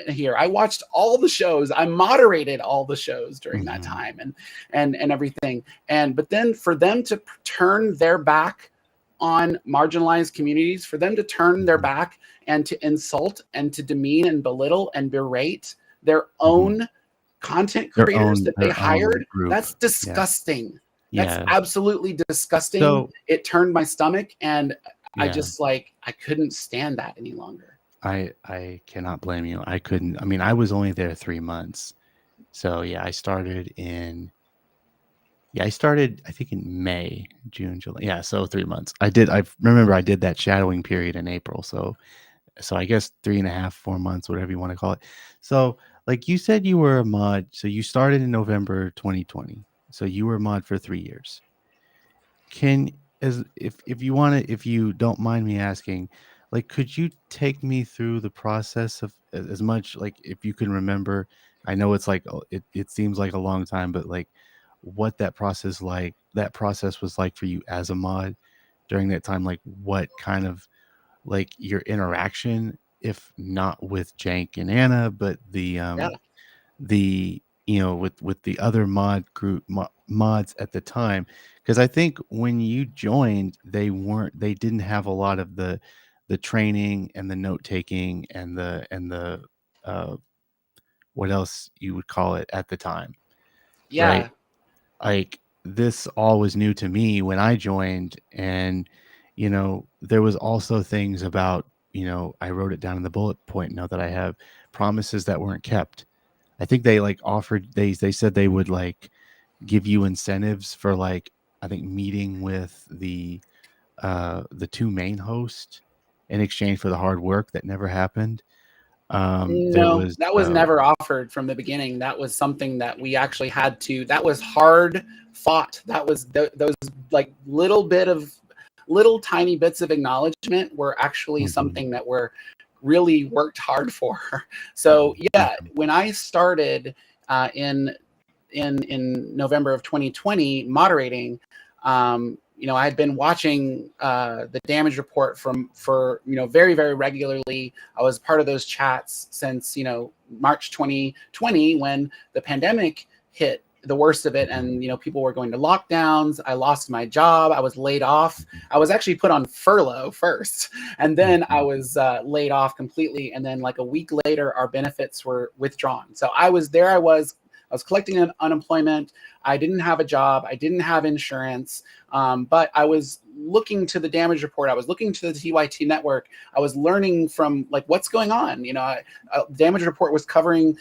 here. I watched all the shows. I moderated all the shows during that Mm-hmm. time and everything. And but then for them to turn their back on marginalized communities, for them to turn their back and to insult and to demean and belittle and berate their Mm-hmm. own content creators that they Their own hired, group. that's disgusting. That's Yeah. absolutely disgusting. So It turned my stomach, and I yeah, just like I couldn't stand that any longer. I cannot blame you. I couldn't. I mean, I was only there 3 months. So yeah, I started I think in May, June, July. Yeah, so 3 months. I remember I did that shadowing period in April. So I guess 3.5, 4 months, whatever you want to call it. So like you said, you were a mod. So you started in November 2020. So you were a mod for 3 years. Can as if you want to, if you don't mind me asking, like could you take me through the process of as much, like if you can remember? I know it's like it seems like a long time, but like what that process was like for you as a mod during that time, like what kind of like your interaction, if not with Cenk and Ana, but Yeah, the with the other mods at the time, because I think when you joined they didn't have a lot of the training and the note taking and the uh what else you would call it at the time, yeah, right? Like this all was new to me when I joined, and there was also things about, I wrote it down in the bullet point note that I have, promises that weren't kept. I think they like offered they said they would like give you incentives for like, I think, meeting with the two main hosts in exchange for the hard work that never happened. There no, was that was never offered from the beginning. That was something that we actually had to. That was hard fought. That was those like little tiny bits of acknowledgement were actually Mhm, something that were really worked hard for. So yeah, mhm, when I started in November of 2020 moderating, I had been watching the damage report for very, very regularly. I was part of those chats since March 2020 when the pandemic hit the worst of it, mhm, and people were going to lockdowns. I lost my job. I was laid off. I was actually put on furlough first, and then I mhm, was laid off completely. And then like a week later, our benefits were withdrawn. So I was there. I was collecting unemployment. I didn't have a job. I didn't have insurance. But I was looking to the damage report. I was looking to the TYT network. I was learning from like what's going on. Damage report was covering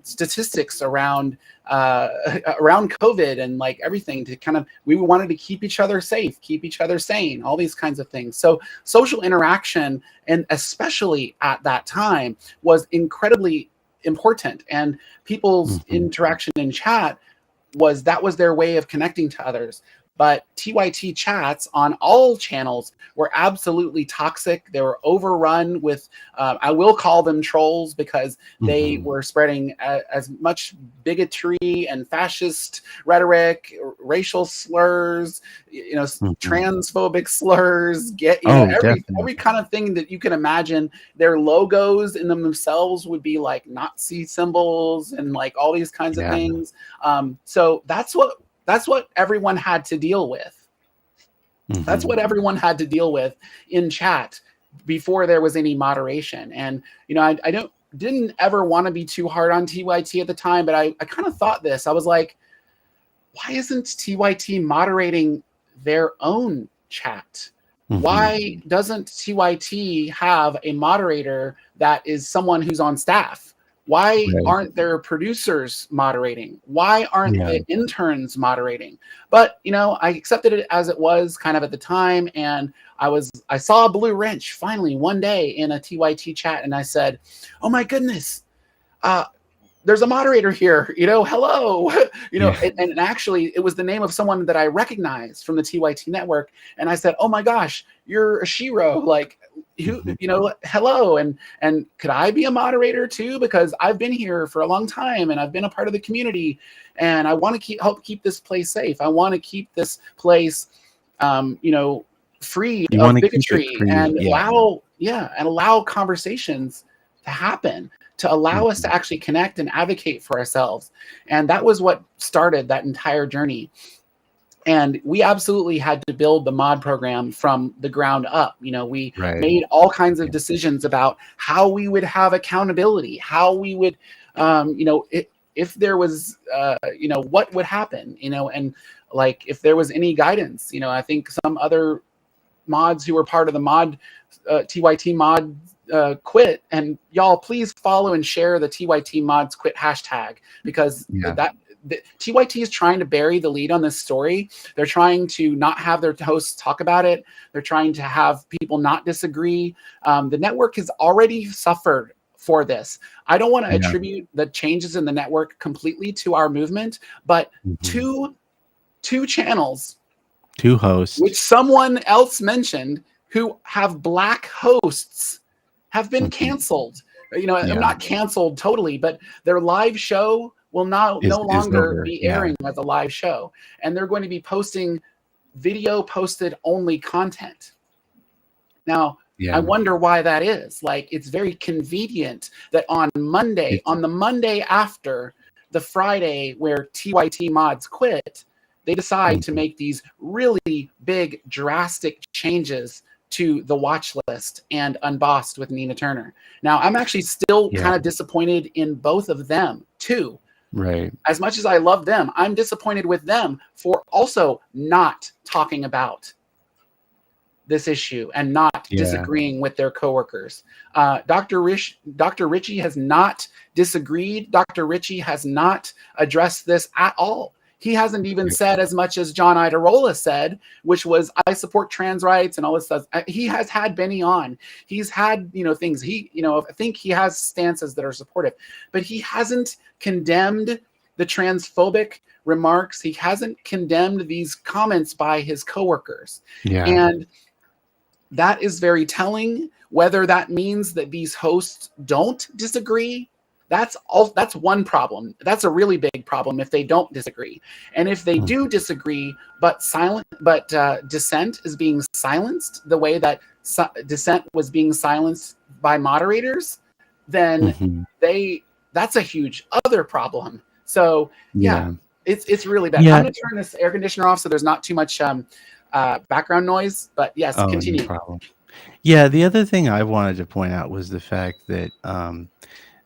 statistics around around COVID and like everything to kind of, we wanted to keep each other safe, keep each other sane, all these kinds of things. So social interaction, and especially at that time, was incredibly important. And people's mhm. interaction in chat was their way of connecting to others. But TYT chats on all channels were absolutely toxic. They were overrun with, I will call them trolls, because they Mhm, were spreading as much bigotry and fascist rhetoric, racial slurs, mhm. transphobic slurs, Oh, every definitely. kind of thing that you can imagine. Their logos in themselves would be like Nazi symbols and like all these kinds of Yeah. things. So that's what everyone had to deal with. That's Mhm, what everyone had to deal with in chat before there was any moderation. And I didn't ever want to be too hard on TYT at the time, but I kind of thought this. I was like, why isn't TYT moderating their own chat? mhm. Why doesn't TYT have a moderator that is someone who's on staff? Why Right. aren't there producers moderating? Why aren't Yeah. the interns moderating? But I accepted it as it was kind of at the time, and I saw a blue wrench finally one day in a TYT chat, and I said, "Oh my goodness, there's a moderator here, hello." Yeah. And actually it was the name of someone that I recognized from the TYT network. And I said, "Oh my gosh, you're a Shiro, like, who, hello. And could I be a moderator too? Because I've been here for a long time and I've been a part of the community, and I want to help keep this place safe. I want to keep this place, free You of want to keep it bigotry, free. and Yeah. allow conversations to happen, to allow us to actually connect and advocate for ourselves." And that was what started that entire journey. And we absolutely had to build the mod program from the ground up. We Right. made all kinds of decisions about how we would have accountability, how we would, if there was, what would happen, and like if there was any guidance. I think some other mods who were part of the mod, TYT mod, quit. And y'all, please follow and share the TYT mods quit hashtag, because the TYT is trying to bury the lead on this story. They're trying to not have their hosts talk about it. They're trying to have people not disagree. The network has already suffered for this. I don't want to attribute the changes in the network completely to our movement, but two channels, 2 hosts, which someone else mentioned, who have black hosts, have been canceled. I'm not canceled totally, but their live show will no is longer over. be airing as a live show. And they're going to be posting video posted only content. Now, I wonder why that is. Like, it's very convenient that on the Monday after the Friday where TYT mods quit, they decide to make these really big, drastic changes to the watch list and Unbossed with Nina Turner. Now, I'm actually still kind of disappointed in both of them too. Right. As much as I love them, I'm disappointed with them for also not talking about this issue and not disagreeing with their coworkers. Dr. Ritchie has not disagreed. Dr. Ritchie has not addressed this at all. He hasn't even said as much as John Idarola said, which was, "I support trans rights," and all this stuff. He has had Benny on. He's had, things. I think he has stances that are supportive, but he hasn't condemned the transphobic remarks. He hasn't condemned these comments by his coworkers. And that is very telling. Whether that means that these hosts don't disagree, that's one problem. That's a really big problem if they don't disagree. And if they do disagree, but dissent is being silenced the way that dissent was being silenced by moderators, then that's a huge other problem. So it's really bad. I'm going to turn this air conditioner off so there's not too much background noise. But yes, continue. No problem. Yeah, the other thing I wanted to point out was the fact that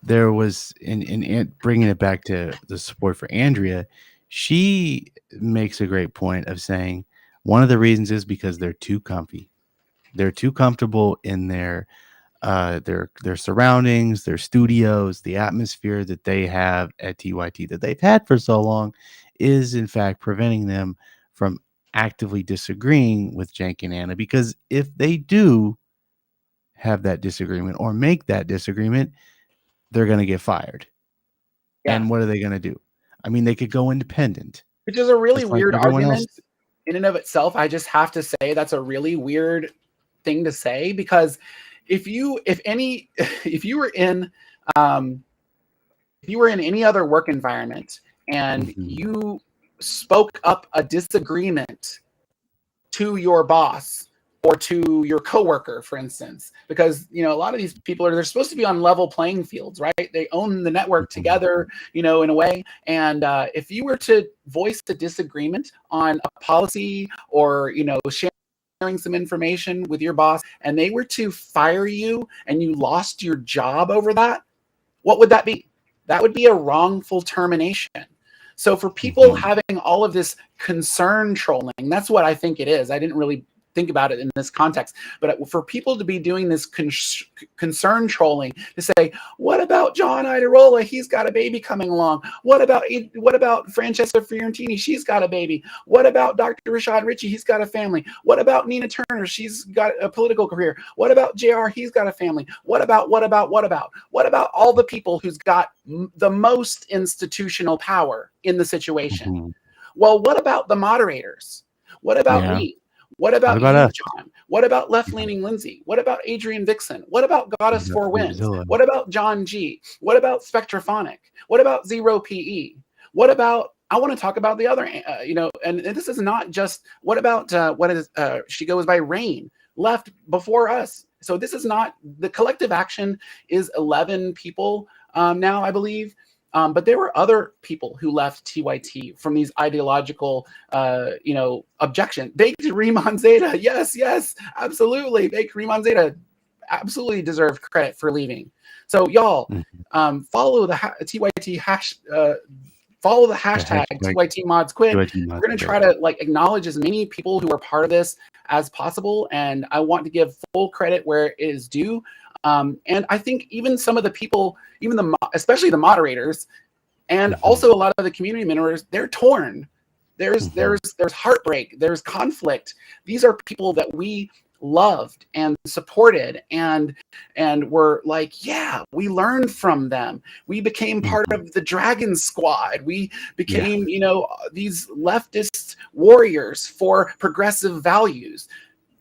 there was, in bringing it back to the support for Andrea, she makes a great point of saying one of the reasons is because they're too comfy. They're too comfortable in their surroundings, their studios, the atmosphere that they have at TYT that they've had for so long is in fact preventing them from actively disagreeing with Cenk and Ana, because if they do have that disagreement or make that disagreement, they're going to get fired. And what are they going to do? I mean, they could go independent, which is a really just like weird everyone argument else. in and of itself. I just have to say that's a really weird thing to say, because if you were in any other work environment and you spoke up a disagreement to your boss or to your coworker, for instance, because a lot of these people they're supposed to be on level playing fields, right? They own the network together, in a way. And if you were to voice a disagreement on a policy or sharing some information with your boss, and they were to fire you and you lost your job over that, what would that be? That would be a wrongful termination. So for people having all of this concern trolling, that's what I think it is. I didn't really think about it in this context. But for people to be doing this concern trolling, to say, what about John Idarola? He's got a baby coming along. What about Francesca Fiorentini? She's got a baby. What about Dr. Rashad Ritchie? He's got a family. What about Nina Turner? She's got a political career. What about JR? He's got a family. What about all the people who's got the most institutional power in the situation? Mhm. Well, what about the moderators? What about Yeah. me? What about about you, us? John? What about left-leaning Lindsay? What about Adrian Vixen? What about Goddess Yeah, Four Winds? Zilla. What about John G? What about Spectrophonic? What about Zero PE? What about, I want to talk about the other, and this is not just, what about, she goes by Rain, left before us. So this is not, the collective action is 11 people now, I believe. But there were other people who left TYT from these ideological, objections. Bakery Monzeta, yes, absolutely. Bakery Monzeta absolutely deserved credit for leaving. So y'all, follow the TYT hash. Follow the hashtag TYT Mods Quit. We're going to try to acknowledge as many people who are part of this as possible, and I want to give full credit where it is due. And I think even some of the people, especially the moderators, and also a lot of the community members, they're torn. There's heartbreak. There's conflict. These are people that we loved and supported, and were like, yeah, we learned from them. We became part of the Dragon Squad. We became, these leftist warriors for progressive values.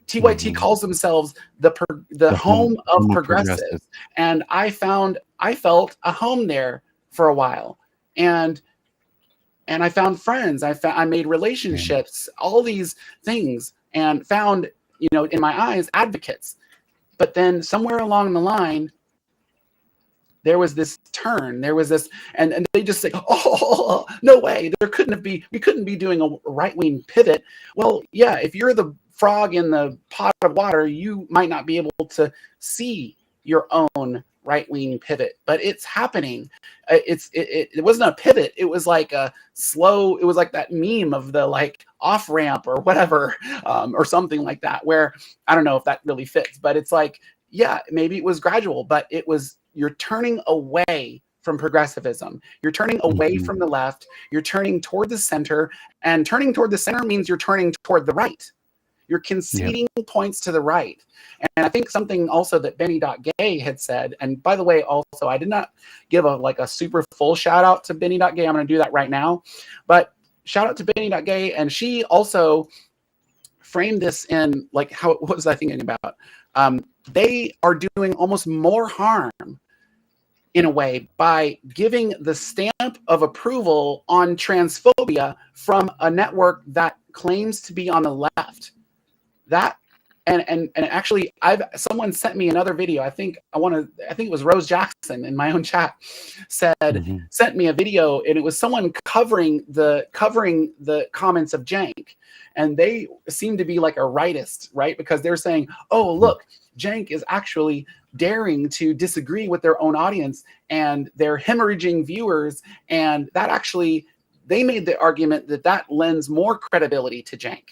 TYT calls themselves the home of progressives. And I felt a home there for a while. And I found friends. I made relationships, all these things, and found, in my eyes, advocates. But then somewhere along the line, there was this turn. There was this, and they just say, oh, no way. We couldn't be doing a right-wing pivot. Well, yeah, if you're the frog in the pot of water, you might not be able to see your own right-wing pivot, but it's happening. It wasn't a pivot. It was like a slow, it was like that meme of the off ramp or whatever, or something like that, where I don't know if that really fits, but it's like, yeah, maybe it was gradual, but you're turning away from progressivism. You're turning away from the left. You're turning toward the center, and turning toward the center means you're turning toward the right. You're conceding points to the right. And I think something also that Benny.Gay had said, and by the way, also, I did not give a super full shout out to Benny.Gay. I'm going to do that right now. But shout out to Benny.Gay. And she also framed this in what was I thinking about? They are doing almost more harm in a way by giving the stamp of approval on transphobia from a network that claims to be on the left. That and actually, someone sent me another video. I think it was Rose Jackson in my own chat sent me a video, and it was someone covering the comments of Cenk, and they seem to be like a rightist, right? Because they're saying, oh, look, Cenk is actually daring to disagree with their own audience, and they're hemorrhaging viewers, and that actually, they made the argument that lends more credibility to Cenk,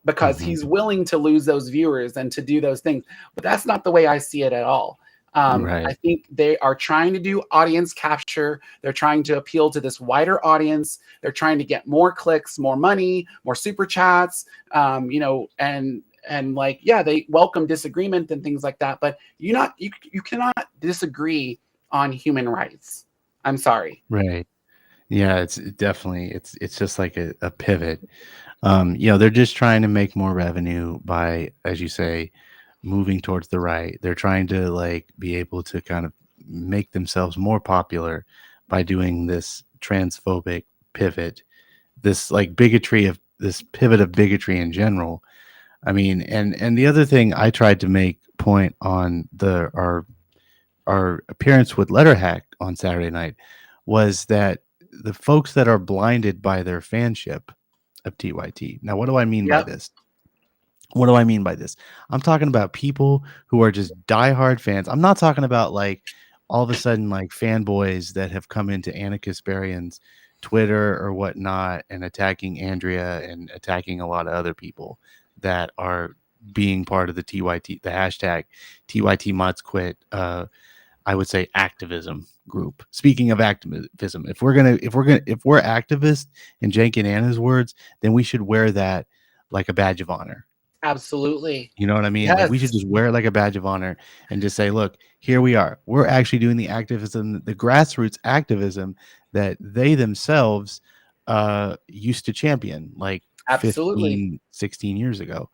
because he's willing to lose those viewers and to do those things. But that's not the way I see it at all. I think they are trying to do audience capture. They're trying to appeal to this wider audience. They're trying to get more clicks, more money, more super chats, and they welcome disagreement and things like that. But you cannot disagree on human rights. I'm sorry. Right. Yeah, it's definitely, it's just like a pivot. They're just trying to make more revenue by, as you say, moving towards the right. They're trying to be able to kind of make themselves more popular by doing this transphobic pivot, this pivot of bigotry in general. I mean, and the other thing I tried to make point on our appearance with Letterhack on Saturday night was that the folks that are blinded by their fanship of TYT. Now, what do I mean by this? What do I mean by this? I'm talking about people who are just diehard fans. I'm not talking about all of a sudden fanboys that have come into Ana Kasparian's Twitter or whatnot and attacking Andrea and attacking a lot of other people that are being part of the TYT, the hashtag TYT mods quit, I would say activism group. Speaking of activism, if we're activists in Cenk and Ana's words, then we should wear that like a badge of honor. Absolutely. You know what I mean? Yes. Like we should just wear it like a badge of honor and just say, look, here we are. We're actually doing the activism, the grassroots activism that they themselves used to champion like Absolutely. 15, 16 years ago.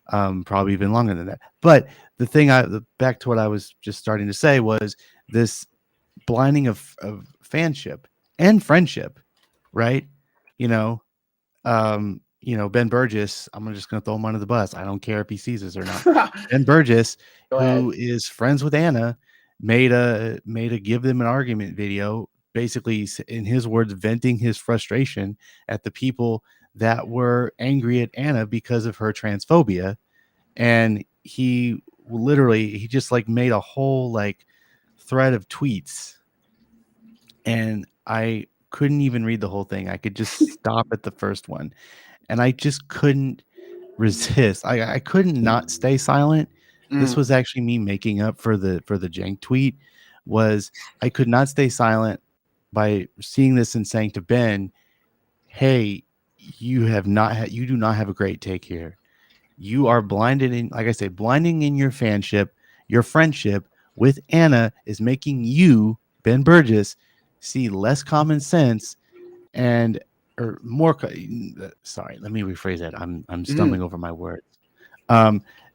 Probably even longer than that. But the thing back to what I was just starting to say was this blinding of fanship and friendship, right? Ben Burgess, I'm just going to throw him under the bus. I don't care if he sees us or not. Ben Burgess, who is friends with Ana, made a give them an argument video, basically in his words, venting his frustration at the people that were angry at Ana because of her transphobia. And he just like made a whole like thread of tweets, and I couldn't even read the whole thing. I could just stop at the first one, and I just couldn't resist. I couldn't not stay silent. This was actually me making up for the Cenk tweet. Was I could not stay silent by seeing this and saying to Ben, hey, you do not have a great take here. You are blinded in, like I say, blinding in your fanship. Your friendship with Ana is making you, Ben Burgess, see less common sense and or more. Sorry, let me rephrase that. I'm stumbling over my words.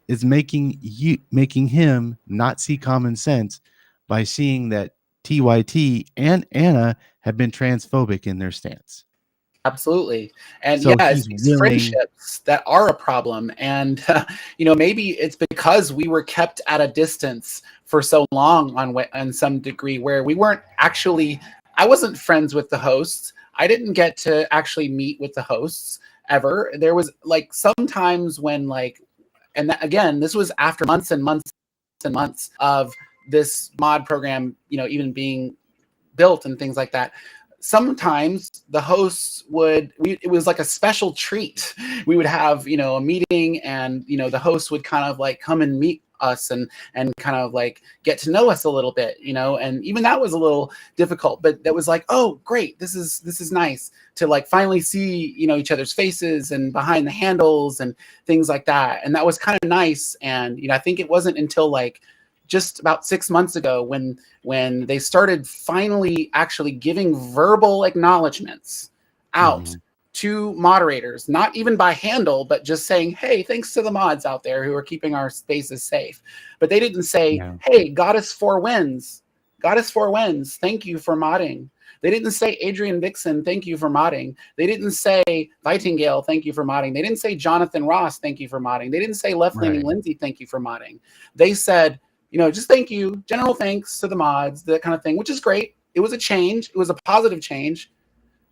Is making him not see common sense by seeing that TYT and Ana have been transphobic in their stance. Absolutely. And so it's these friendships that are a problem. And, maybe it's because we were kept at a distance for so long on some degree where we weren't actually, I wasn't friends with the hosts. I didn't get to actually meet with the hosts ever. There was like sometimes when again, this was after months and months and months of this mod program, even being built and things like that. Sometimes the hosts it was like a special treat. We would have, a meeting and, the host would kind of like come and meet us and kind of like get to know us a little bit, and even that was a little difficult, but that was like, oh, great. This is nice to like finally see, each other's faces and behind the handles and things like that. And that was kind of nice. And, I think it wasn't until like just about 6 months ago when they started finally actually giving verbal acknowledgments out to moderators, not even by handle, but just saying, hey, thanks to the mods out there who are keeping our spaces safe. But they didn't say, hey, Goddess 4 wins. Goddess 4 wins. Thank you for modding. They didn't say Adrian Vixen, thank you for modding. They didn't say Vightingale, thank you for modding. They didn't say Jonathan Ross, thank you for modding. They didn't say left-leaning Lindsay, thank you for modding. They said, just thank you, general thanks to the mods, that kind of thing, which is great. It was a change. It was a positive change.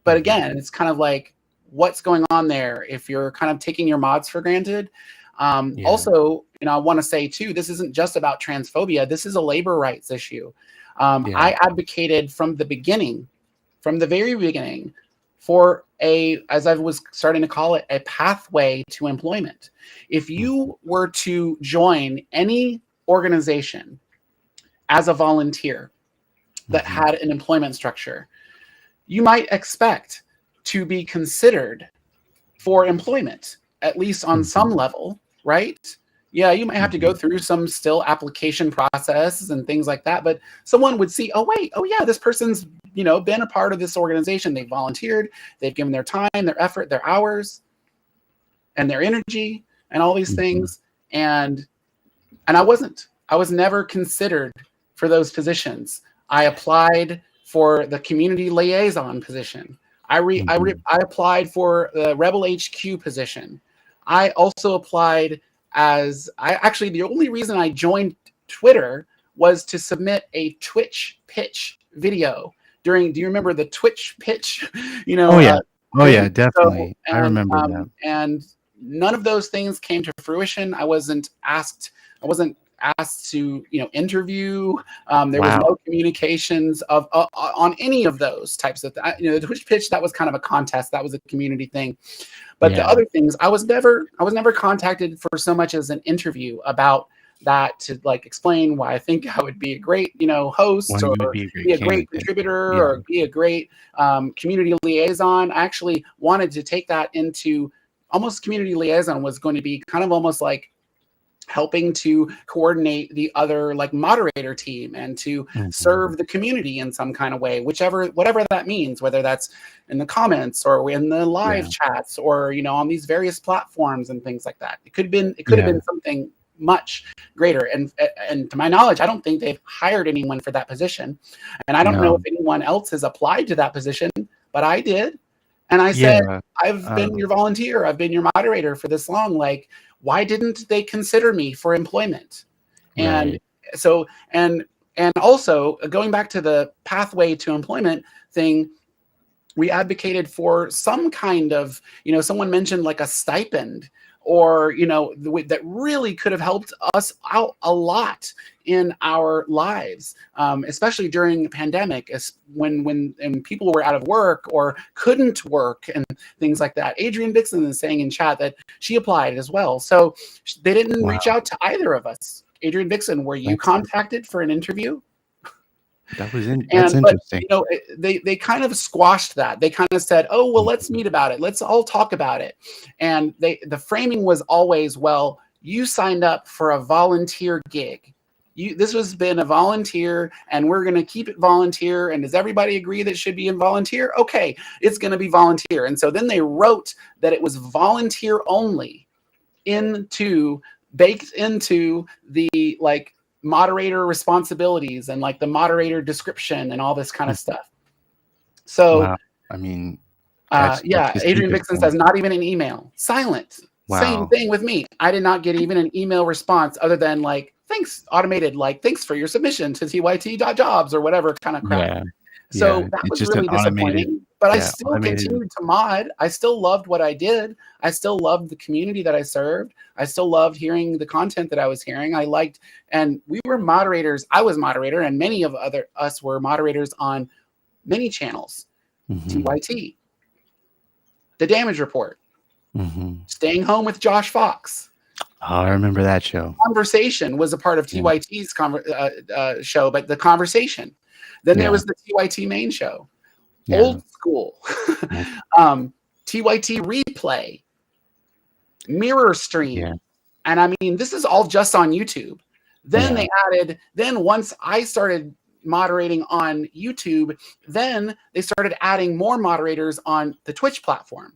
But again, it's kind of like, what's going on there if you're kind of taking your mods for granted? Also, I want to say too, this isn't just about transphobia. This is a labor rights issue. I advocated from the very beginning, for as I was starting to call it, a pathway to employment. If you were to join any organization as a volunteer that had an employment structure, you might expect to be considered for employment, at least on some level, right? Yeah, you might have to go through some still application processes and things like that, but someone would see, oh yeah, this person's, been a part of this organization. They've volunteered, they've given their time, their effort, their hours, and their energy, and all these things. And I was never considered for those positions. I applied for the community liaison position. I applied for the Rebel HQ position. I also applied the only reason I joined Twitter was to submit a Twitch pitch video do you remember the Twitch pitch? Definitely. I remember that. And none of those things came to fruition. I wasn't asked to, interview. There was Wow. no communications of on any of those types of the Twitch pitch, that was kind of a contest, that was a community thing. But the Yeah. other things, I was never contacted for so much as an interview about that, to like explain why I think I would be a great, host, Why you would or be a be great a great candidate. contributor, Yeah. or be a great community liaison. I actually wanted to take that into almost community liaison was going to be kind of almost like helping to coordinate the other like moderator team and to serve the community in some kind of way, whatever that means, whether that's in the comments or in the live chats or, on these various platforms and things like that. It could have been something much greater. And to my knowledge, I don't think they've hired anyone for that position. And I don't know if anyone else has applied to that position, but I did. And I said, I've been your volunteer. I've been your moderator for this long. Like, why didn't they consider me for employment? And so, and also going back to the pathway to employment thing, we advocated for some kind of, someone mentioned like a stipend, or, that really could have helped us out a lot in our lives, especially during the pandemic, when people were out of work or couldn't work and things like that. Adrian Dixon is saying in chat that she applied as well. So they didn't reach out to either of us. Adrian Dixon, were you contacted for an interview? That's interesting. But, they kind of squashed that. They kind of said, "Oh, well, let's meet about it. Let's all talk about it." And the framing was always, "Well, you signed up for a volunteer gig. This has been a volunteer, and we're going to keep it volunteer. And does everybody agree that it should be in volunteer? Okay, it's going to be volunteer." And so then they wrote that it was volunteer only baked into the like moderator responsibilities and like the moderator description and all this kind of stuff. So, I mean, Adrian Dixon says, not even an email. Silent. Same thing with me. I did not get even an email response other than like, thanks, automated, like, thanks for your submission to tyt.jobs or whatever kind of crap. So that was really disappointing. But I still continued to mod. I still loved what I did. I still loved the community that I served. I still loved hearing the content that I was hearing. I liked, and we were moderators. I was moderator, and many of us were moderators on many channels. TYT, The Damage Report, Staying Home with Josh Fox. Oh, I remember that show. Conversation was a part of TYT's show, but the conversation. Then there was the TYT main show. Old school. TYT replay. Mirror stream. And I mean, this is all just on YouTube. Then they added, once I started moderating on YouTube, then they started adding more moderators on the Twitch platform.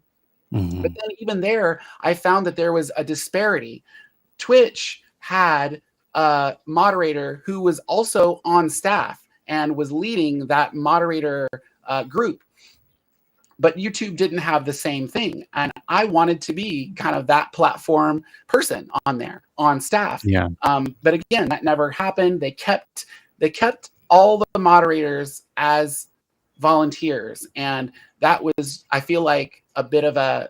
But then even there, I found that there was a disparity. Twitch had a moderator who was also on staff and was leading that moderator group. But YouTube didn't have the same thing. And I wanted to be kind of that platform person on there, on staff. But again, that never happened. They kept all the moderators as volunteers. And that was, I feel like, a bit of a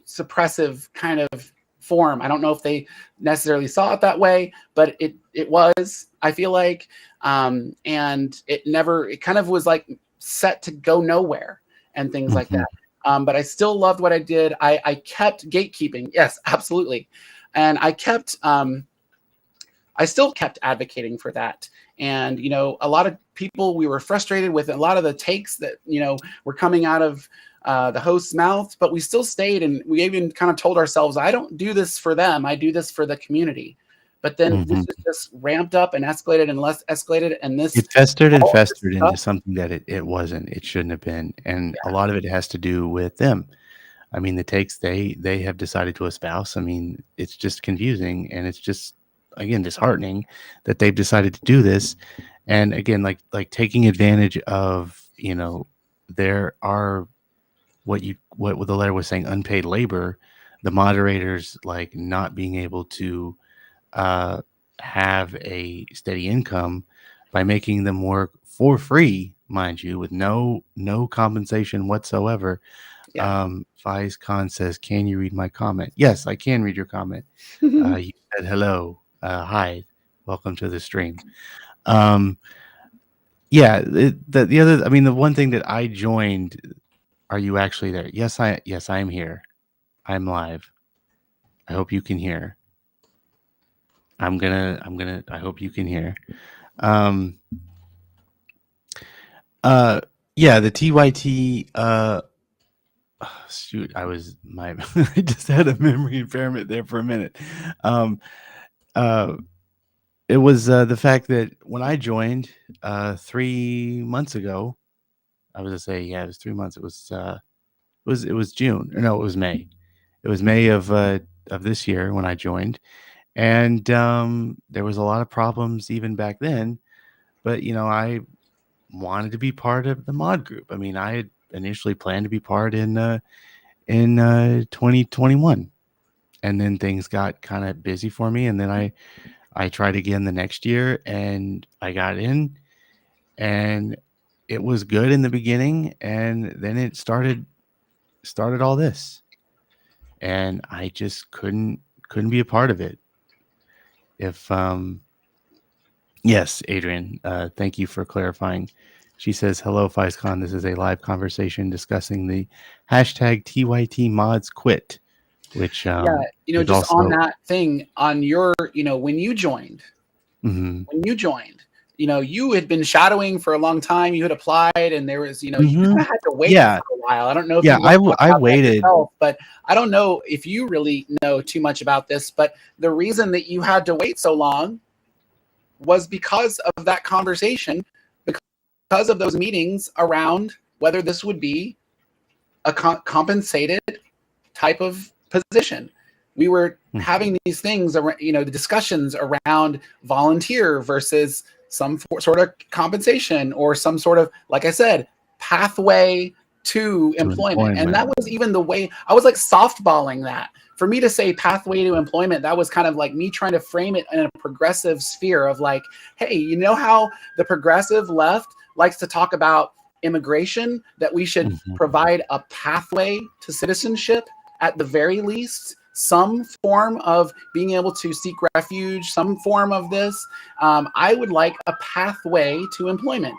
suppressive kind of form. I don't know if they necessarily saw it that way, but it was, I feel like, and it kind of was like set to go nowhere and things like that. But I still loved what I did. I kept gatekeeping. Yes, absolutely. And I still kept advocating for that. And, a lot of people, we were frustrated with a lot of the takes that, were coming out of the host's mouth, but we still stayed, and we even kind of told ourselves, I don't do this for them. I do this for the community. But then this just ramped up and escalated and less escalated. And it festered into something that it wasn't, it shouldn't have been. And a lot of it has to do with them. I mean, the takes they have decided to espouse. I mean, it's just confusing, and it's just, again, disheartening that they've decided to do this. And again, like taking advantage of, there are what the letter was saying, unpaid labor, the moderators like not being able to have a steady income by making them work for free, mind you, with no compensation whatsoever. Faiz Khan says, can you read my comment? Yes, I can read your comment. You said hello, hi. welcome to the stream. Yeah, the other, I mean, the one thing that I joined. Are you actually there? Yes, I'm here. I'm live. I hope you can hear. I hope you can hear. Um, yeah, the TYT, shoot, I just had a memory impairment there for a minute. It was, the fact that when I joined, 3 months ago, I was gonna say, yeah, it was 3 months. It was June, or no, it was May. It was May of this year when I joined. And, there was a lot of problems even back then, but, I wanted to be part of the mod group. I mean, I had initially planned to be part in 2021, and then things got kind of busy for me, and then I tried again the next year, and I got in, and it was good in the beginning, and then it started all this, and I just couldn't be a part of it. If Yes, Adrian, thank you for clarifying. She says, hello, FaizCon. This is a live conversation discussing the hashtag TYT mods quit, which Yeah, is just also on that thing, on your, when you joined, Mhm. you had been shadowing for a long time. You had applied, and there was, you kind of had to wait Yeah. for a while. I don't know if Yeah, you want to talk I about that waited. yourself, but I don't know if you really know too much about this. But the reason that you had to wait so long was because of that conversation, because of those meetings around whether this would be a compensated type of position. We were having these things around, the discussions around volunteer versus some sort of compensation, or some sort of, like I said, pathway to employment. And that was even the way I was like softballing that. For me to say pathway to employment, that was kind of like me trying to frame it in a progressive sphere of like, hey, you know how the progressive left likes to talk about immigration, that we should provide a pathway to citizenship, at the very least, some form of being able to seek refuge, some form of this. I would like a pathway to employment.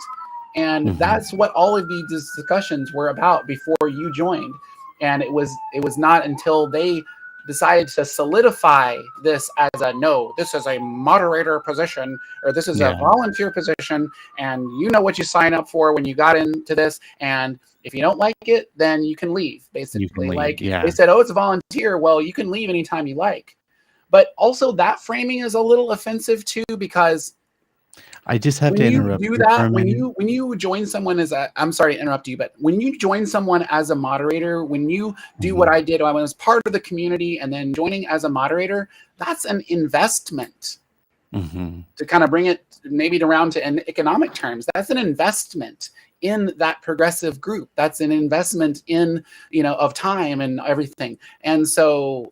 And that's what all of these discussions were about before you joined. And it was not until they decided to solidify this as a no, this is a moderator position, or this is a volunteer position, and you know what you sign up for when you got into this, and if you don't like it, then you can leave, basically. They said, oh, it's a volunteer. Well, you can leave anytime you like. But also that framing is a little offensive too, because I just have to interrupt you do you for a that, minute. when you join someone as I'm sorry to interrupt you, but when you join someone as a moderator, when you do what I did, I was part of the community and then joining as a moderator, that's an investment. To kind of bring it maybe around to an economic terms, that's an investment in that progressive group. That's an investment in, of time and everything. And so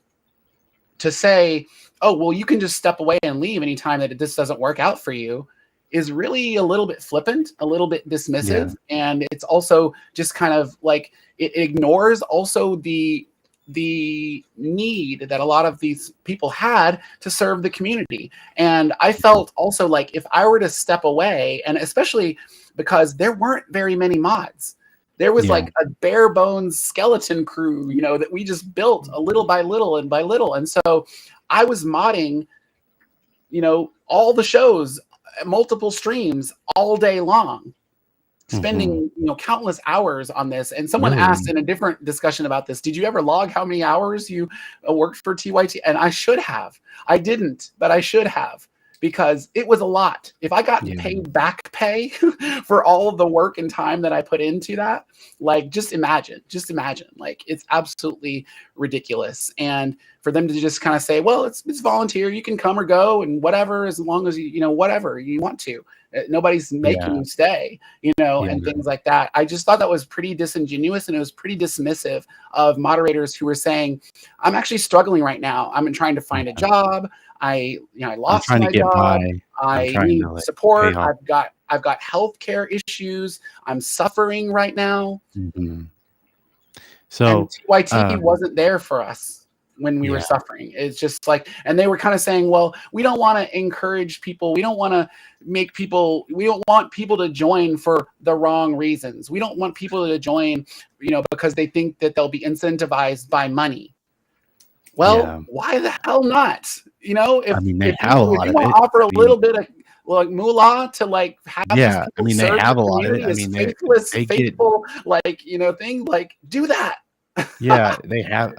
to say, oh, well, you can just step away and leave anytime that this doesn't work out for you, is really a little bit flippant, a little bit dismissive. And it's also just kind of like, it ignores also the need that a lot of these people had to serve the community. And I felt also like if I were to step away, and especially because there weren't very many mods, there was like a bare bones skeleton crew, that we just built a little by little and by little. And so I was modding, all the shows, multiple streams all day long, spending countless hours on this. And someone asked in a different discussion about this, did you ever log how many hours you worked for TYT? And I should have. I didn't, but I should have, because it was a lot. If I got paid back pay for all of the work and time that I put into that, like, just imagine, like, it's absolutely ridiculous. And for them to just kind of say, well, it's volunteer, you can come or go and whatever, as long as whatever you want to. Nobody's making you stay, and things like that. I just thought that was pretty disingenuous, and it was pretty dismissive of moderators who were saying, I'm actually struggling right now. I'm trying to find a job. I lost my job. I need support. I've got healthcare issues. I'm suffering right now. So and TYT wasn't there for us. when we were Yeah. suffering. It's just like, and they were kind of saying, well, we don't want to encourage people. We don't want to make people, we don't want people to join for the wrong reasons. We don't want people to join, because they think that they'll be incentivized by money. Well, why the hell not? I mean, they have a lot you of want it. to offer a little bit of like moolah to like have these Yeah, I people mean, they serve have the a lot of it. community I as mean, faithless, they get faithful, like thing, like do that. yeah, they have.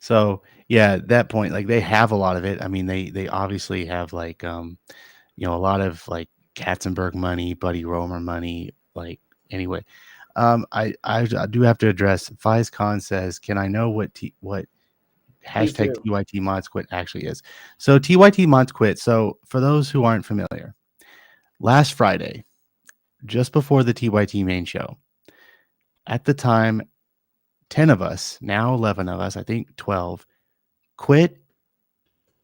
So yeah, at that point, like they have a lot of it. I mean, they obviously have like a lot of like Katzenberg money, Buddy Romer money. Like anyway, I do have to address. Faiz Khan says, "Can I know what Please hashtag do. TYT Mods Quit actually is?" So TYT Mods Quit. So for those who aren't familiar, last Friday, just before the TYT main show, at the time, 10 of us, now 11 of us, I think 12, quit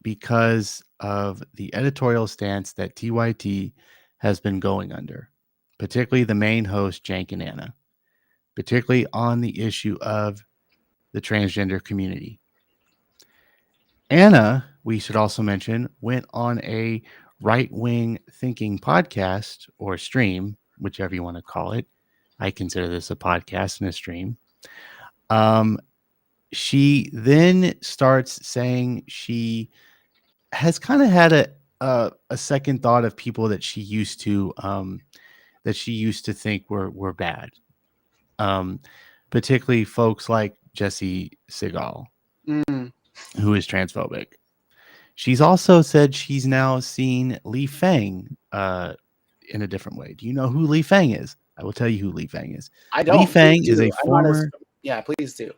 because of the editorial stance that TYT has been going under, particularly the main host, Cenk and Ana, particularly on the issue of the transgender community. Ana, we should also mention, went on a right-wing thinking podcast or stream, whichever you want to call it. I consider this a podcast and a stream. She then starts saying she has kind of had a second thought of people that she used to think were bad, particularly folks like Jesse Segal, who is transphobic. She's also said she's now seen Li Fang in a different way. Do you know who Li Fang is? I will tell you who Li Fang is. I don't. Li Fang Please is do. a I'm not as, former yeah, please do.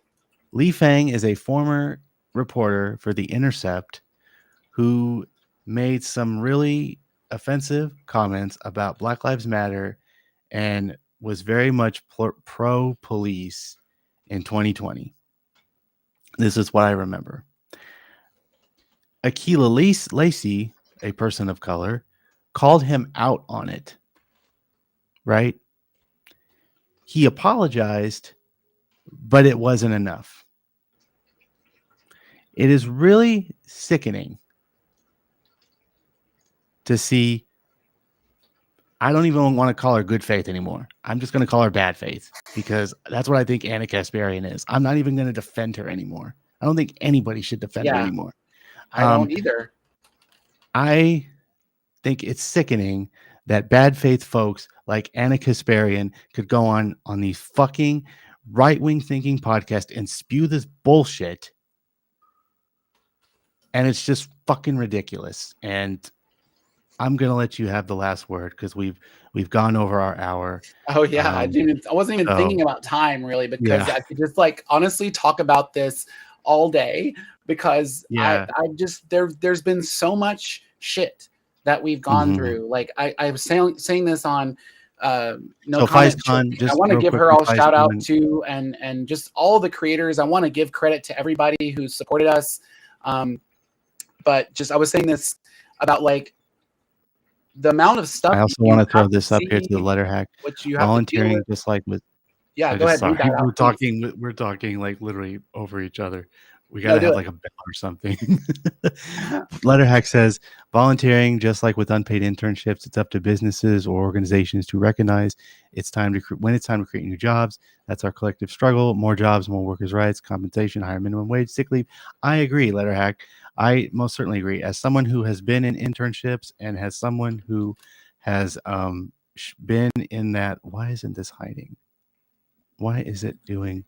Li Fang is a former reporter for The Intercept who made some really offensive comments about Black Lives Matter and was very much pro police in 2020. This is what I remember. Akilah Lacey, a person of color, called him out on it, right? He apologized, but it wasn't enough. It is really sickening to see. I don't even want to call her good faith anymore. I'm just going to call her bad faith because that's what I think Ana Kasparian is. I'm not even going to defend her anymore. I don't think anybody should defend her anymore. I don't either. I think it's sickening that bad faith folks like Ana Kasparian could go on these fucking right-wing thinking podcasts and spew this bullshit. And it's just fucking ridiculous. And I'm gonna let you have the last word because we've gone over our hour. Oh yeah, I wasn't even thinking about time really because I could just like honestly talk about this all day because I just there's been so much shit that we've gone through. Like I was saying this on no comment. I want to give her all shout out to and just all the creators. I want to give credit to everybody who supported us. But just I was saying this about like the amount of stuff. I also want to throw this up here to the letter hack. What you volunteering, just like with. Yeah, go ahead. Sorry, we're talking like literally over each other. We gotta have like a bell or something. Letterhack says volunteering, just like with unpaid internships, it's up to businesses or organizations to recognize it's time to when it's time to create new jobs. That's our collective struggle. More jobs, more workers' rights, compensation, higher minimum wage, sick leave. I agree, Letterhack. I most certainly agree. As someone who has been in internships and as someone who has been in that. Why isn't this hiding? Why is it doing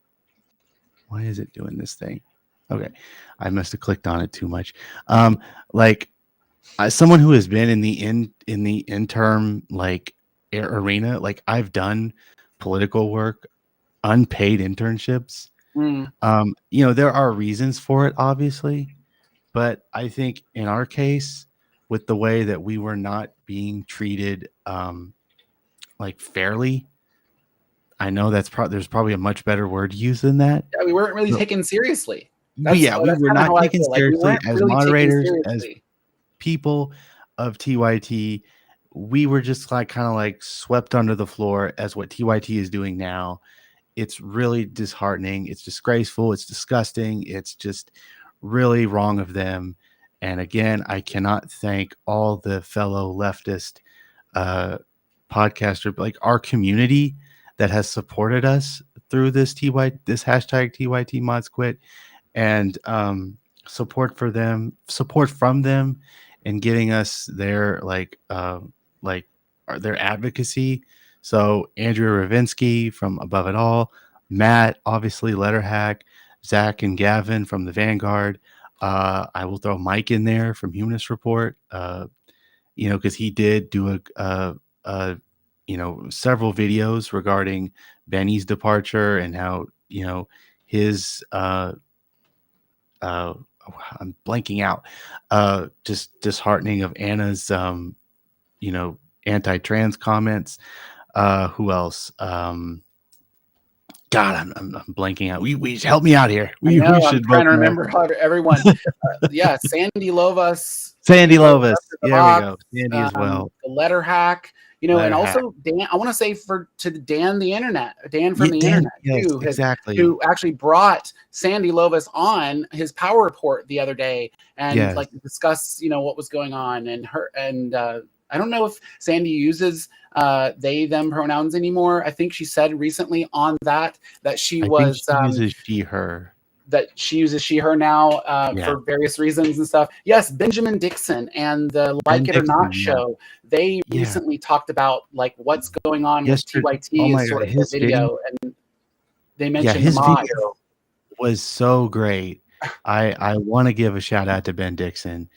this thing? Okay, I must have clicked on it too much. Like as someone who has been in the interim like arena, like I've done political work, unpaid internships. There are reasons for it, obviously, but I think in our case, with the way that we were not being treated like fairly, I know there's probably a much better word to use than that. Yeah, we weren't really taken seriously. We were not taken seriously as moderators, as people of TYT. We were just like kind of like swept under the floor as what TYT is doing now. It's really disheartening. It's disgraceful. It's disgusting. It's just really wrong of them. And again, I cannot thank all the fellow leftist uh, podcaster, like our community that has supported us through this this hashtag TYT mods quit, and support from them, and getting us their like their advocacy. So Andrea Ravinsky from Above It All, Matt, obviously Letterhack, Zach and Gavin from the Vanguard. I will throw Mike in there from Humanist Report. Because he did do several videos regarding Benny's departure and how his I'm blanking out, just disheartening of Anna's anti-trans comments. Who else? God, I'm blanking out. We help me out here. We I'm should trying to both know. remember how everyone. Yeah, Sandy Lovas. Sandy Left Lovis. the There Box, we go. Sandy as well. The Letter Hack. And Letter Hack. also Dan. I want to say to Dan the Internet, Dan from the Dan, Internet yes, too, exactly. who actually brought Sandy Lovis on his Power Report the other day and like discuss what was going on, and her and I don't know if Sandy uses they them pronouns anymore. I think she said recently on that she uses she her. That she uses she her now for various reasons and stuff. Yes, Benjamin Dixon and the Like It or Not show. They recently talked about like what's going on with TYT as sort of the video, and they mentioned his the mod. video was so great. I want to give a shout out to Ben Dixon.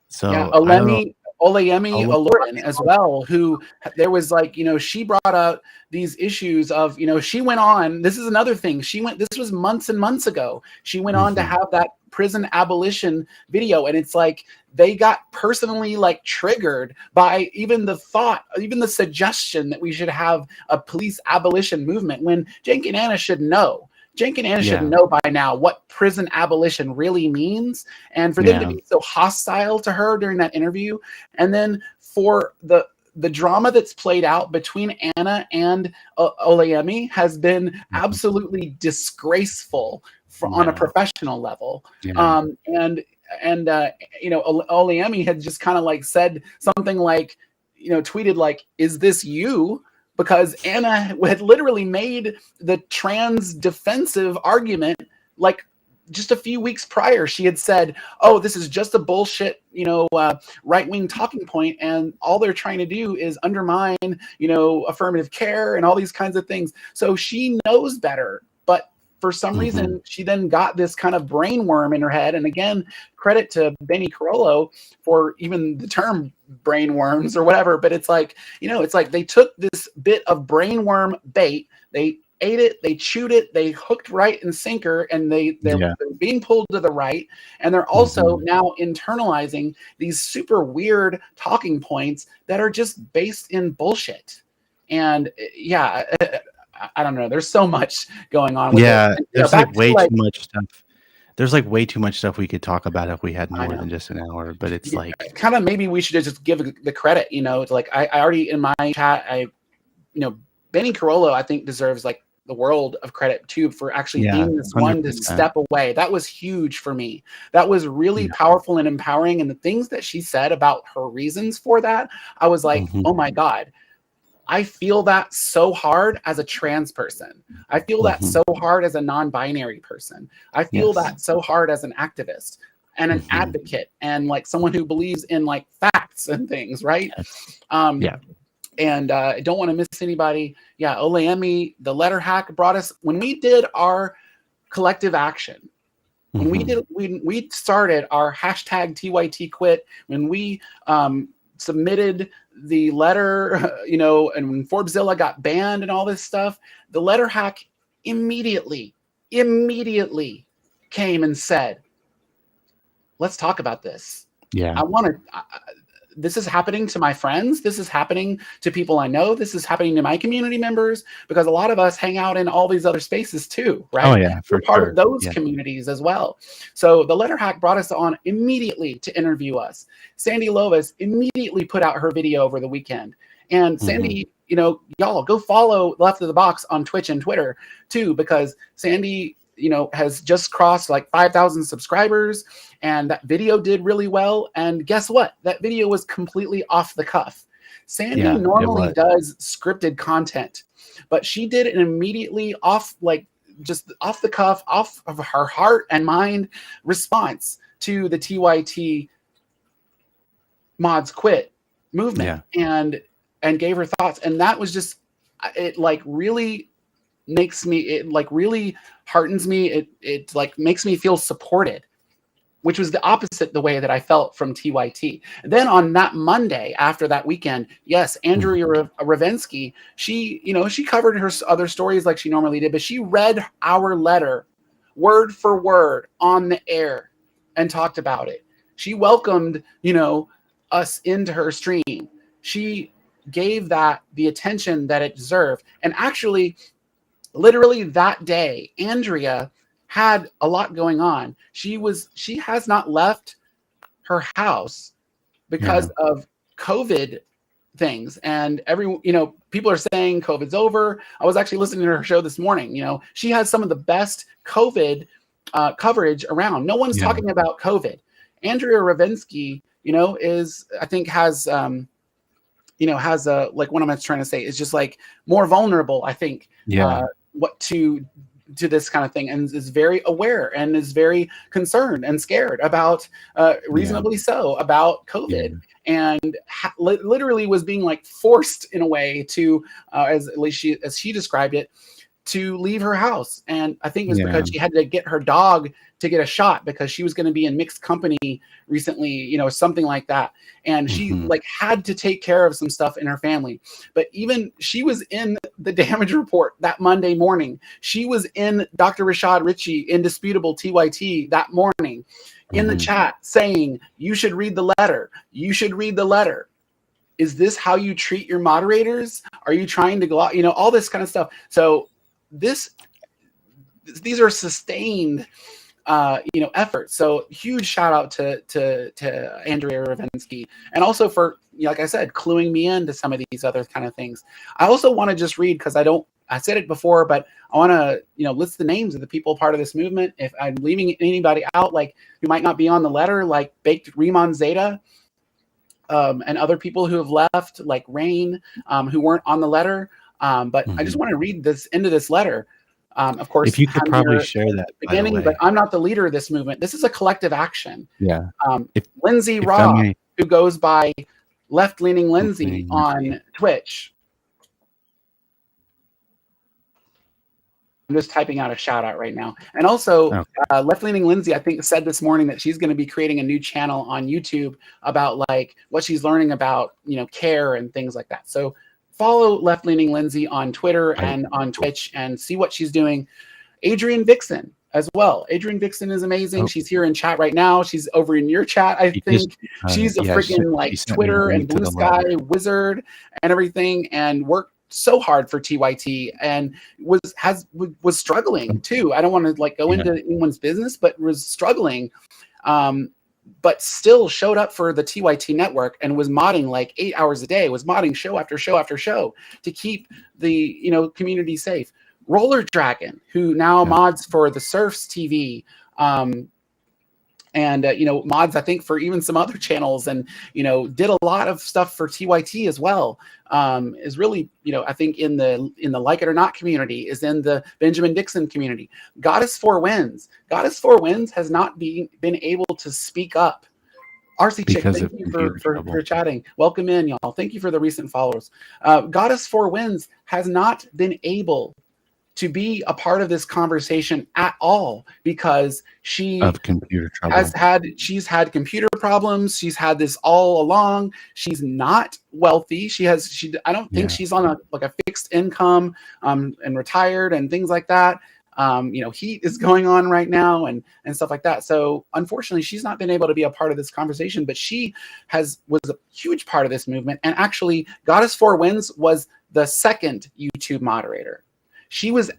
So Olayemi Olorin as well, who there was like, she brought up these issues of, she went on, this is another thing. This was months and months ago. She went on to have that prison abolition video. And it's like, they got personally like triggered by even the thought, even the suggestion that we should have a police abolition movement, when Cenk and Ana should know. Cenk and Ana should know by now what prison abolition really means. And for them to be so hostile to her during that interview, and then for the drama that's played out between Ana and Olayemi has been absolutely disgraceful on a professional level. Olayemi had just kind of like said something like, tweeted like, "Is this you?" Because Ana had literally made the trans defensive argument like just a few weeks prior. She had said, "Oh, this is just a bullshit, right-wing talking point, and all they're trying to do is undermine, affirmative care and all these kinds of things." So she knows better, but for some reason, she then got this kind of brain worm in her head. And again, credit to Benny Carollo for even the term brain worms or whatever. But it's like, it's like they took this bit of brain worm bait, they ate it, they chewed it, they hooked right and sinker, and they're being pulled to the right. And they're also now internalizing these super weird talking points that are just based in bullshit. And I don't know. There's so much going on with it. There's like way too much stuff. There's like way too much stuff we could talk about if we had more than just an hour. But it's like kind of maybe we should just give the credit. It's like I already in my chat. Benny Carollo I think deserves like the world of credit too for actually being this 100%. One to step away. That was huge for me. That was really powerful and empowering. And the things that she said about her reasons for that, I was like, oh my God. I feel that so hard as a trans person. I feel that so hard as a non-binary person. I feel that so hard as an activist and an advocate and like someone who believes in like facts and things, right? And I don't want to miss anybody. Olayemi, the Letter Hack brought us, when we did our collective action, when we started our hashtag TYT quit, when we submitted the letter, and when Forbesilla got banned and all this stuff, the Letter Hack immediately came and said, let's talk about this. This is happening to my friends. This is happening to people I know. This is happening to my community members, because a lot of us hang out in all these other spaces too, right? Oh yeah, we're part of those communities as well. So the Letter Hack brought us on immediately to interview us. Sandy Lovis immediately put out her video over the weekend. And Sandy, y'all go follow Left of the Box on Twitch and Twitter too, because Sandy has just crossed like 5,000 subscribers, and that video did really well. And guess what? That video was completely off the cuff. Sandy normally does scripted content, but she did an immediately just off the cuff, off of her heart and mind response to the TYT mods quit movement, and gave her thoughts. And that was just, it like really makes me, it like really heartens me. It like makes me feel supported, which was the opposite the way that I felt from TYT. Then on that Monday after that weekend, yes, Andrea Ravensky, she covered her other stories like she normally did, but she read our letter word for word on the air and talked about it. She welcomed, us into her stream. She gave that the attention that it deserved. And actually, literally that day, Andrea had a lot going on. She has not left her house because of COVID things. And people are saying COVID's over. I was actually listening to her show this morning. She has some of the best COVID coverage around. No one's talking about COVID. Andrea Ravensky, has like, what am I trying to say? It's just like more vulnerable, I think, to this kind of thing, and is very aware and is very concerned and scared about, reasonably so, about COVID, and literally was being like forced in a way to, as she described it, to leave her house. And I think it was because she had to get her dog to get a shot because she was going to be in mixed company recently, something like that. And she like had to take care of some stuff in her family. But even she was in the damage report that Monday morning. She was in Dr. Rashad Ritchie, Indisputable TYT, that morning in the chat saying, you should read the letter. You should read the letter. Is this how you treat your moderators? Are you trying to go out? All this kind of stuff. So these are sustained efforts. So huge shout out to Andrea Ravensky, and also for, like I said, cluing me into some of these other kind of things. I also want to just read, because I said it before, but I want to, list the names of the people part of this movement. If I'm leaving anybody out, like who might not be on the letter, like Baked Riemann Zeta, and other people who have left, like Rain, who weren't on the letter. But I just want to read this into this letter. Of course, if you could probably share that beginning, but I'm not the leader of this movement. This is a collective action. Yeah. Lindsay Raw, who goes by Left-Leaning Lindsay on Twitch. I'm just typing out a shout out right now. And also, Left-Leaning Lindsay, I think, said this morning that she's going to be creating a new channel on YouTube about like what she's learning about, care and things like that. So follow Left-Leaning Lindsay on Twitter and on Twitch and see what she's doing. Adrian Vixen as well. Adrian Vixen is amazing. She's here in chat right now. She's over in your chat, I think. She's a freaking like Twitter and Blue Sky wizard and everything, and worked so hard for TYT and was struggling too. I don't want to like go into anyone's business, but was struggling. But still showed up for the TYT network and was modding like 8 hours a day, was modding show after show after show to keep the, community safe. Roller Dragon, who now mods for the Surfs TV, and mods, I think, for even some other channels, and did a lot of stuff for TYT as well. Is really, I think in the Like It or Not community, is in the Benjamin Dixon community. Goddess Four Winds has not been able to speak up. RC Chick, thank you for chatting. Welcome in, y'all. Thank you for the recent followers. Goddess Four Winds has not been able to be a part of this conversation at all because she's had computer problems. She's had this all along. She's not wealthy. I don't think she's on a fixed income, and retired and things like that. Heat is going on right now and stuff like that. So unfortunately, she's not been able to be a part of this conversation, but she was a huge part of this movement. And actually, Goddess Four Winds was the second YouTube moderator. She was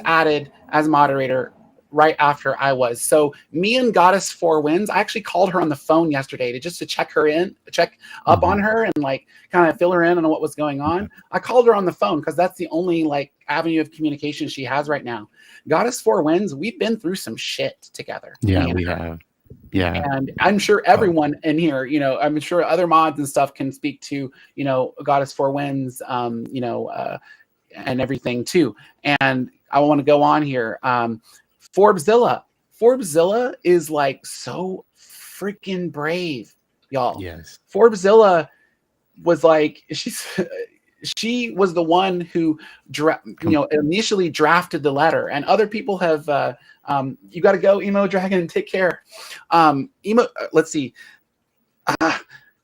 added as moderator right after I was. So me and Goddess Four Winds, I actually called her on the phone yesterday to check up on her and like kind of fill her in on what was going on. I called her on the phone because that's the only like avenue of communication she has right now. Goddess Four Winds, we've been through some shit together. Yeah, we have. Yeah. And I'm sure everyone in here, you know, I'm sure other mods and stuff can speak to, you know, Goddess Four Winds, you know, and everything too. And I want to go on here. Forbeszilla is like so freaking brave, y'all. Yes. Forbeszilla was like, she was the one who initially drafted the letter, and other people have you got to go, Emo Dragon, and take care. Let's see.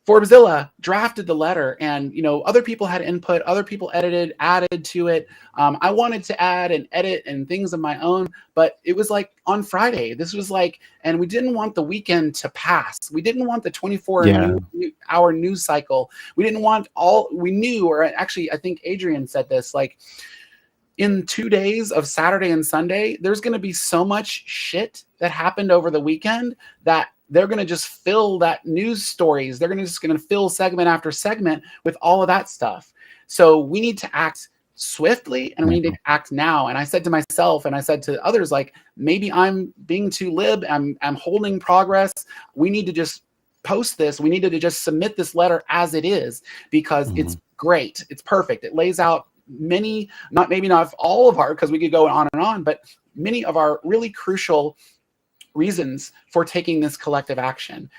Forbeszilla drafted the letter, and you know, other people had input, other people added to it. I wanted to add and edit and things of my own, but it was like on Friday. This was like, and we didn't want the weekend to pass. We didn't want the 24-hour news cycle. We didn't want we knew, or actually, I think Adrian said this, like, in 2 days of Saturday and Sunday, there's going to be so much shit that happened over the weekend that they're going to just fill that news stories. They're going to fill segment after segment with all of that stuff. So we need to act swiftly, and we need to act now. And I said to myself, and I said to others, like, maybe I'm being too lib. I'm holding progress. We need to just post this. We needed to just submit this letter as it is, because it's great. It's perfect. It lays out maybe not all of our, because we could go on and on, but many of our really crucial reasons for taking this collective action.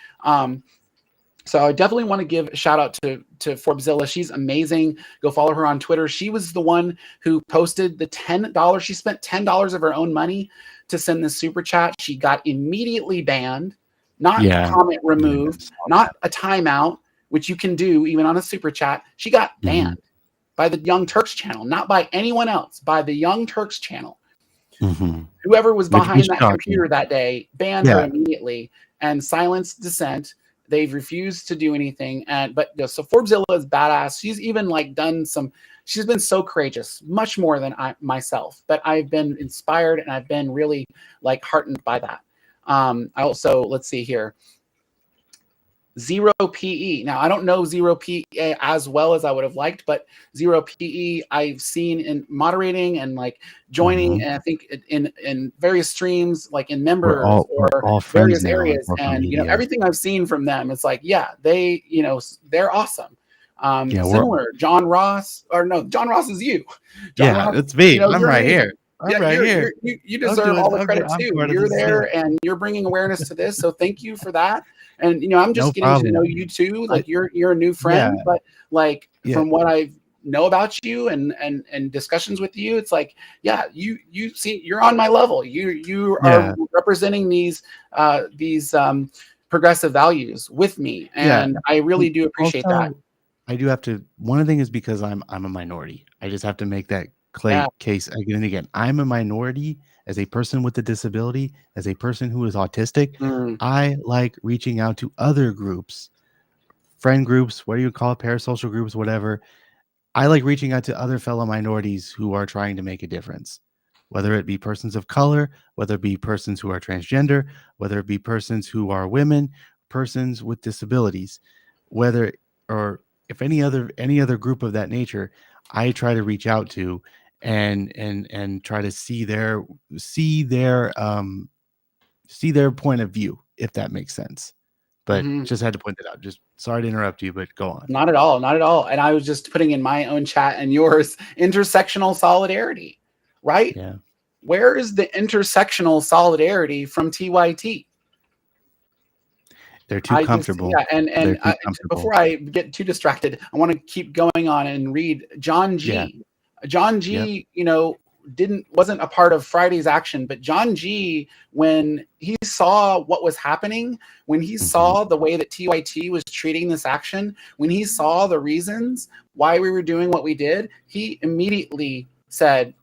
So I definitely want to give a shout out to Forbeszilla. She's amazing. Go follow her on Twitter. She was the one who posted the $10. She spent $10 of her own money to send this super chat. She got immediately banned, not comment removed, not a timeout, which you can do even on a super chat. She got banned by the Young Turks channel, not by anyone else, by the Young Turks channel. Whoever was behind that computer that day banned her immediately and silenced dissent. They've refused to do anything. So Forbeszilla is badass. She's even like she's been so courageous, much more than myself, but I've been inspired and I've been really like heartened by that. I also, let's see here. Zero PE. Now, I don't know Zero PE as well as I would have liked, but Zero PE I've seen in moderating and like joining, and I think in various streams, like in members we're all various now, areas, and you know, everything I've seen from them, it's like, yeah, they, you know, they're awesome. Similar, John Ross is you. Ross, it's me. You know, I'm right here. You deserve all the credit too. You're there, and you're bringing awareness to this. So thank you for that. And you know, I'm just getting to know you too. Like you're a new friend, but like from what I know about you and discussions with you, it's like, you see, you're on my level. You are representing these progressive values with me, and I really do appreciate that. I do have to. One thing is because I'm a minority. I just have to make that case again and again. I'm a minority as a person with a disability, as a person who is autistic. I like reaching out to other groups, friend groups, what do you call it, parasocial groups, whatever. I like reaching out to other fellow minorities who are trying to make a difference, whether it be persons of color, whether it be persons who are transgender, whether it be persons who are women, persons with disabilities, or if any other group of that nature, I try to reach out to and try to see their point of view, if that makes sense. But just had to point that out. Just sorry to interrupt you, but go on. Not at all. And I was just putting in my own chat and yours, intersectional solidarity, right? Yeah. Where is the intersectional solidarity from TYT? They're too comfortable. Before I get too distracted, I want to keep going on and read John G. Yeah. John G, you know, wasn't a part of Friday's action, but John G, when he saw what was happening, when he saw the way that TYT was treating this action, when he saw the reasons why we were doing what we did, he immediately said,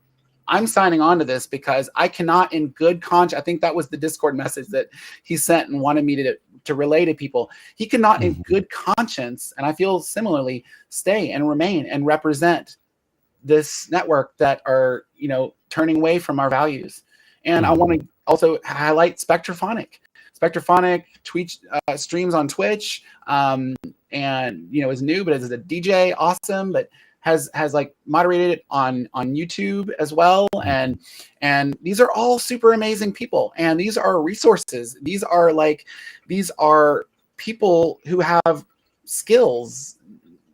I'm signing on to this because I cannot in good conscience. I think that was the Discord message that he sent and wanted me to relay to people. He cannot in good conscience, and I feel similarly, stay and remain and represent this network that are, you know, turning away from our values. And I want to also highlight Spectrophonic. Spectrophonic streams on Twitch, and is new, but is a DJ, awesome, but has like moderated it on YouTube as well, and these are all super amazing people, and these are resources. These are people who have skills,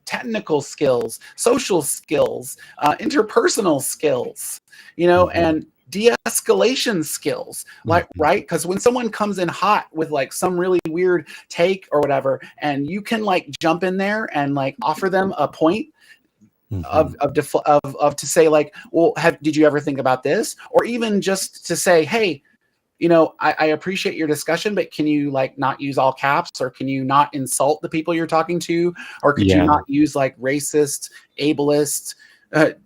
technical skills, social skills, interpersonal skills, and de-escalation skills, like, right? Because when someone comes in hot with like some really weird take or whatever, and you can like jump in there and like offer them a point of to say like, well, did you ever think about this? Or even just to say, hey, I appreciate your discussion, but can you like not use all caps, or can you not insult the people you're talking to, or could you not use like racist, ableist,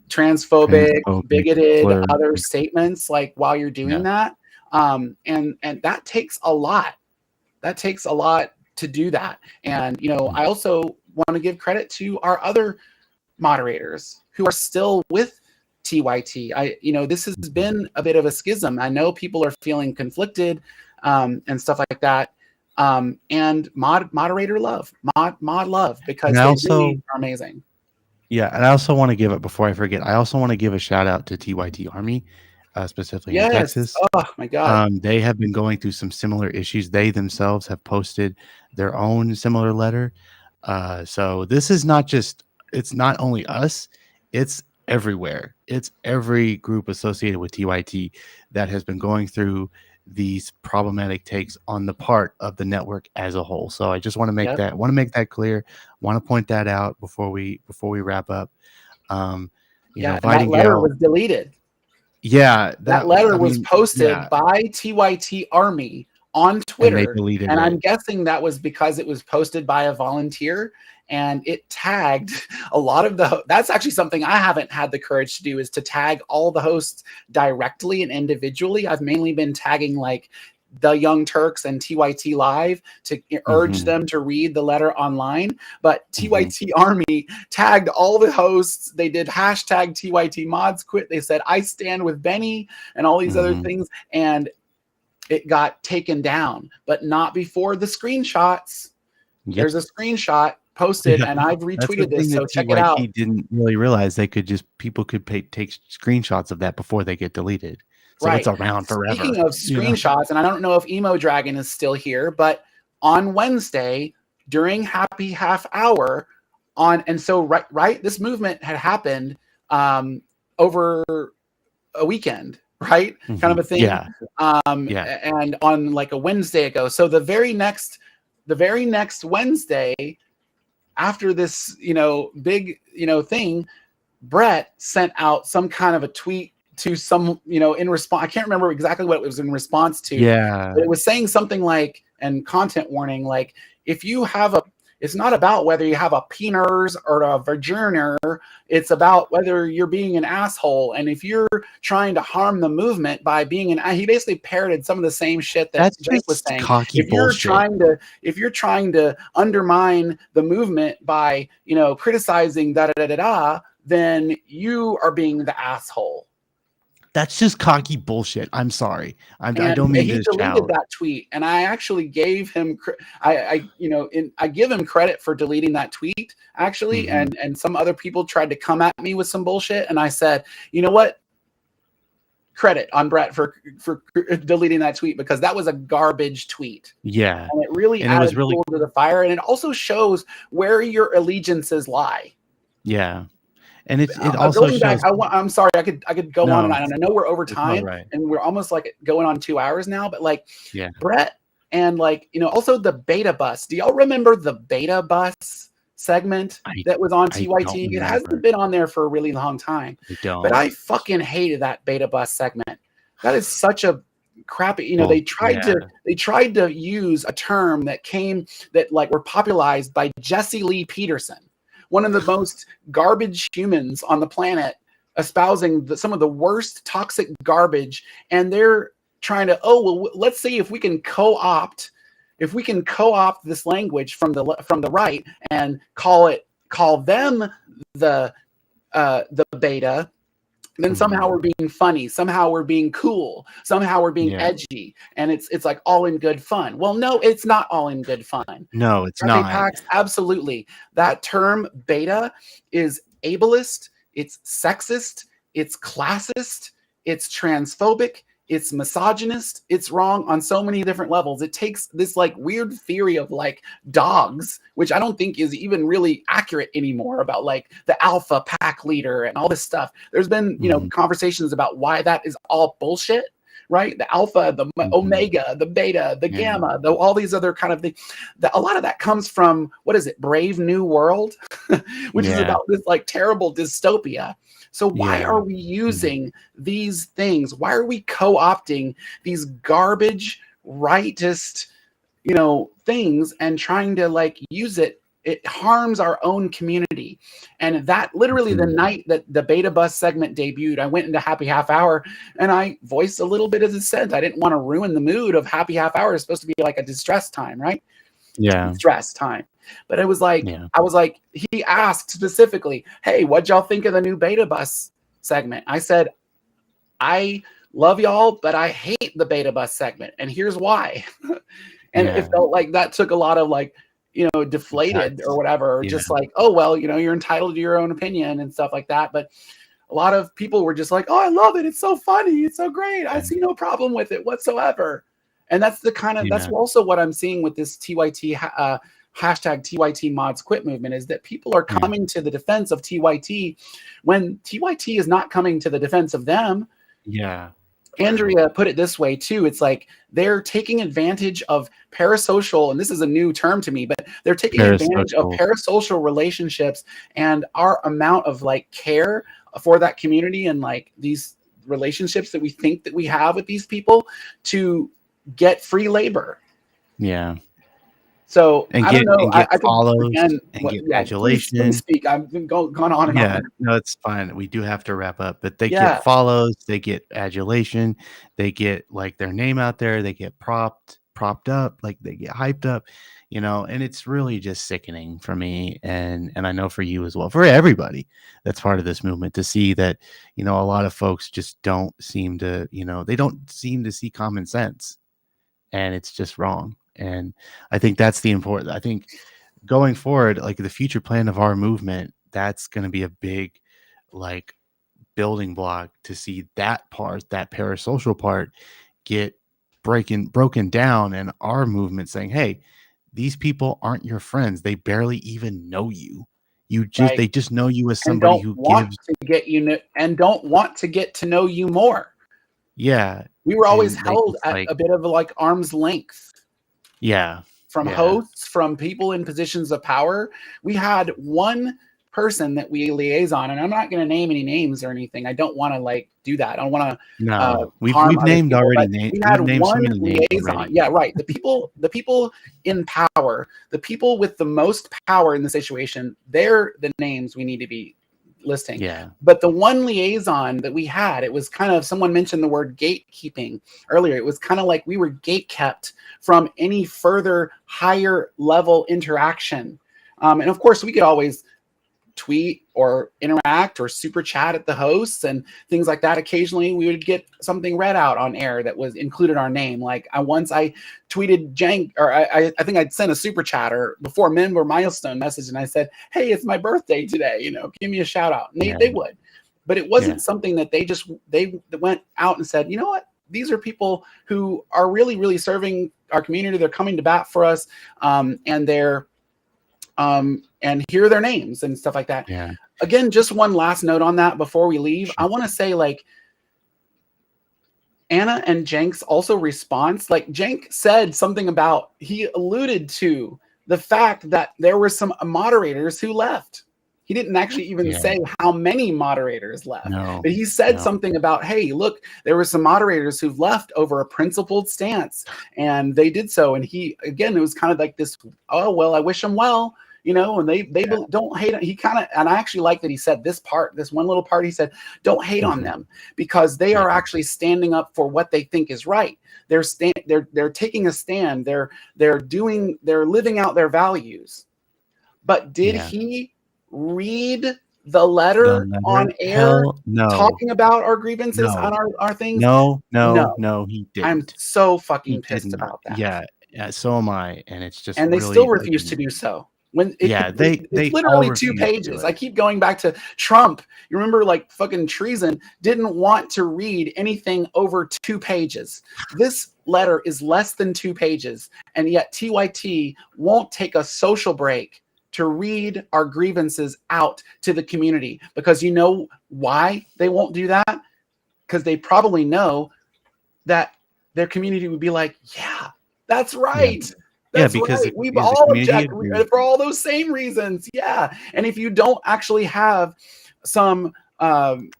transphobic, bigoted, other statements like while you're doing that? And that takes a lot. That takes a lot to do that. And I also want to give credit to our other moderators who are still with TYT. This has been a bit of a schism. I know people are feeling conflicted and stuff like that. And moderator love, mod love, because they really are amazing. Yeah, and I also want to give it, before I forget, I also want to give a shout out to TYT Army, specifically in Texas. Oh my God. They have been going through some similar issues. They themselves have posted their own similar letter. So this is it's not only us, it's everywhere. It's every group associated with TYT that has been going through these problematic takes on the part of the network as a whole. So I just want to make that clear. Want to point that out before we wrap up. That letter was deleted. Yeah, that letter was posted by TYT Army on Twitter, and they deleted it. I'm guessing that was because it was posted by a volunteer, and it tagged a lot of that's actually something I haven't had the courage to do, is to tag all the hosts directly and individually. I've mainly been tagging like the Young Turks and TYT Live to urge them to read the letter online. But TYT Army tagged all the hosts. They did hashtag TYT mods quit. They said, I stand with Benny, and all these other things. And it got taken down, but not before the screenshots. There's a screenshot posted, and I've retweeted this, so check it out. TYT didn't really realize people could take screenshots of that before they get deleted. So it's around forever. Speaking of screenshots, and I don't know if Emo Dragon is still here, but on Wednesday during Happy Half Hour this movement had happened over a weekend, right? Kind of a thing. And on like a Wednesday ago. So the very next Wednesday after this, big, thing, Brett sent out some kind of a tweet to some, in response. I can't remember exactly what it was in response to. Yeah. But it was saying something like, and content warning, like, if you have it's not about whether you have a penis or a vagina. It's about whether you're being an asshole. And if you're trying to harm the movement by being he basically parroted some of the same shit that Jake was saying. If you're trying to undermine the movement by, criticizing then you are being the asshole. That's just cocky bullshit. I'm sorry. I don't mean to shout. He deleted that tweet, and I actually gave him. I give him credit for deleting that tweet. Actually, and some other people tried to come at me with some bullshit, and I said, you know what? Credit on Brett for deleting that tweet, because that was a garbage tweet. Yeah, and it really added fuel to the fire, and it also shows where your allegiances lie. Yeah. And it also shows. Back, I'm sorry, I could go on and on. And I know we're over time, and we're almost like going on 2 hours now. But like, Brett and also the beta bus. Do y'all remember the beta bus segment that was on TYT? It hasn't been on there for a really long time. But I fucking hated that beta bus segment. That is such a crappy. They tried to use a term that were popularized by Jesse Lee Peterson, one of the most garbage humans on the planet, espousing some of the worst toxic garbage. And they're trying to, let's see if we can co-opt this language from the right and call them the beta, then somehow we're being funny, somehow we're being cool, somehow we're being edgy, and it's like all in good fun. Well, no, it's not all in good fun. No, it's Cafe not. Pax, absolutely. That term beta is ableist, it's sexist, it's classist, it's transphobic, it's misogynist, it's wrong on so many different levels. It takes this like weird theory of like dogs, which I don't think is even really accurate anymore, about like the alpha pack leader and all this stuff. There's been, you know, conversations about why that is all bullshit, right? The alpha, the omega, the beta, the gamma, all these other kind of things. A lot of that comes from, what is it, Brave New World, which is about this like terrible dystopia. So why are we using these things? Why are we co-opting these garbage rightist, you know, things and trying to like use it? It harms our own community. And that literally the night that the Beta Bus segment debuted, I went into Happy Half Hour and I voiced a little bit of dissent. I didn't want to ruin the mood of Happy Half Hour. It's supposed to be like a distress time, right? Yeah. Distress time. But it was like, I was like, he asked specifically, hey, what'd y'all think of the new Beta Bus segment? I said, I love y'all, but I hate the Beta Bus segment. And here's why. And it felt like that took a lot of like, you know, deflated or whatever, or just like, oh, well, you know, you're entitled to your own opinion and stuff like that. But a lot of people were just like, oh, I love it. It's so funny. It's so great. I see no problem with it whatsoever. And that's the kind of, that's also what I'm seeing with this TYT hashtag TYT mods quit movement, is that people are coming to the defense of TYT when TYT is not coming to the defense of them. Yeah. Andrea put it this way too. It's like they're taking advantage of parasocial, and this is a new term to me, but they're taking advantage of parasocial relationships and our amount of like care for that community and like these relationships that we think that we have with these people to get free labor. Yeah. So and I get, don't know. and get I follows again, and get adulation. Please speak. I've been gone on and on. No, it's fine. We do have to wrap up, but they get follows, they get adulation, they get like their name out there, they get propped up, like they get hyped up, you know, and it's really just sickening for me, and I know for you as well, for everybody that's part of this movement, to see that, you know, a lot of folks just don't seem to, you know, they don't seem to see common sense, and it's just wrong. And I think that's the important, I think going forward, like the future plan of our movement, that's going to be a big like building block to see that part, that parasocial part, get broken down, and our movement saying, hey, these people aren't your friends. They barely even know you. They just know you as somebody who gives to get you and don't want to get to know you more. Yeah. We were always held at like, a bit of like arm's length. Yeah. From hosts, from people in positions of power. We had one person that we liaison, and I'm not going to name any names or anything. I don't want to like do that. I don't want to. No, we've named people, already. We had one liaison. Yeah, right. The people in power, the people with the most power in the situation, they're the names we need to be listing. Yeah. But the one liaison that we had, it was kind of, someone mentioned the word gatekeeping earlier. It was kind of like we were gatekept from any further higher level interaction. And of course, we could always tweet or interact or super chat at the hosts and things like that. Occasionally we would get something read out on air that was included our name. Like I tweeted Cenk, or I think I'd sent a super chatter before Member Milestone message, and I said, hey, it's my birthday today, you know, give me a shout out. And they would, but it wasn't something that they went out and said, you know what, these are people who are really, really serving our community. They're coming to bat for us. And they're, and here are their names and stuff like that. Yeah. Again, just one last note on that before we leave. I want to say, like, Ana and Cenk's also response, like Cenk said something about, he alluded to the fact that there were some moderators who left. He didn't actually even say how many moderators left, but he said something about, hey, look, there were some moderators who've left over a principled stance, and they did so. And he, again, it was kind of like this, oh, well, I wish them well. You know, and they don't hate it. He kind of, and I actually like that he said this one little part, he said, don't hate on them, because they are actually standing up for what they think is right. They're taking a stand. They're living out their values. But did he read the letter on air Hell no. talking about our grievances No. on our things? No, he I'm didn't. so He fucking pissed didn't. about that. Yeah, so am I, and it's just And they really still refuse to do so. When they it's all literally 2 refuse to do pages. it. I keep going back to Trump. You remember, like, fucking treason didn't want to read anything over 2 pages. This letter is less than 2 pages, and yet TYT won't take a social break to read our grievances out to the community. Because you know why they won't do that? Because they probably know that their community would be like, yeah, that's right. Yeah. That's because right. We've the all community objected for all those same reasons. Yeah. And if you don't actually have some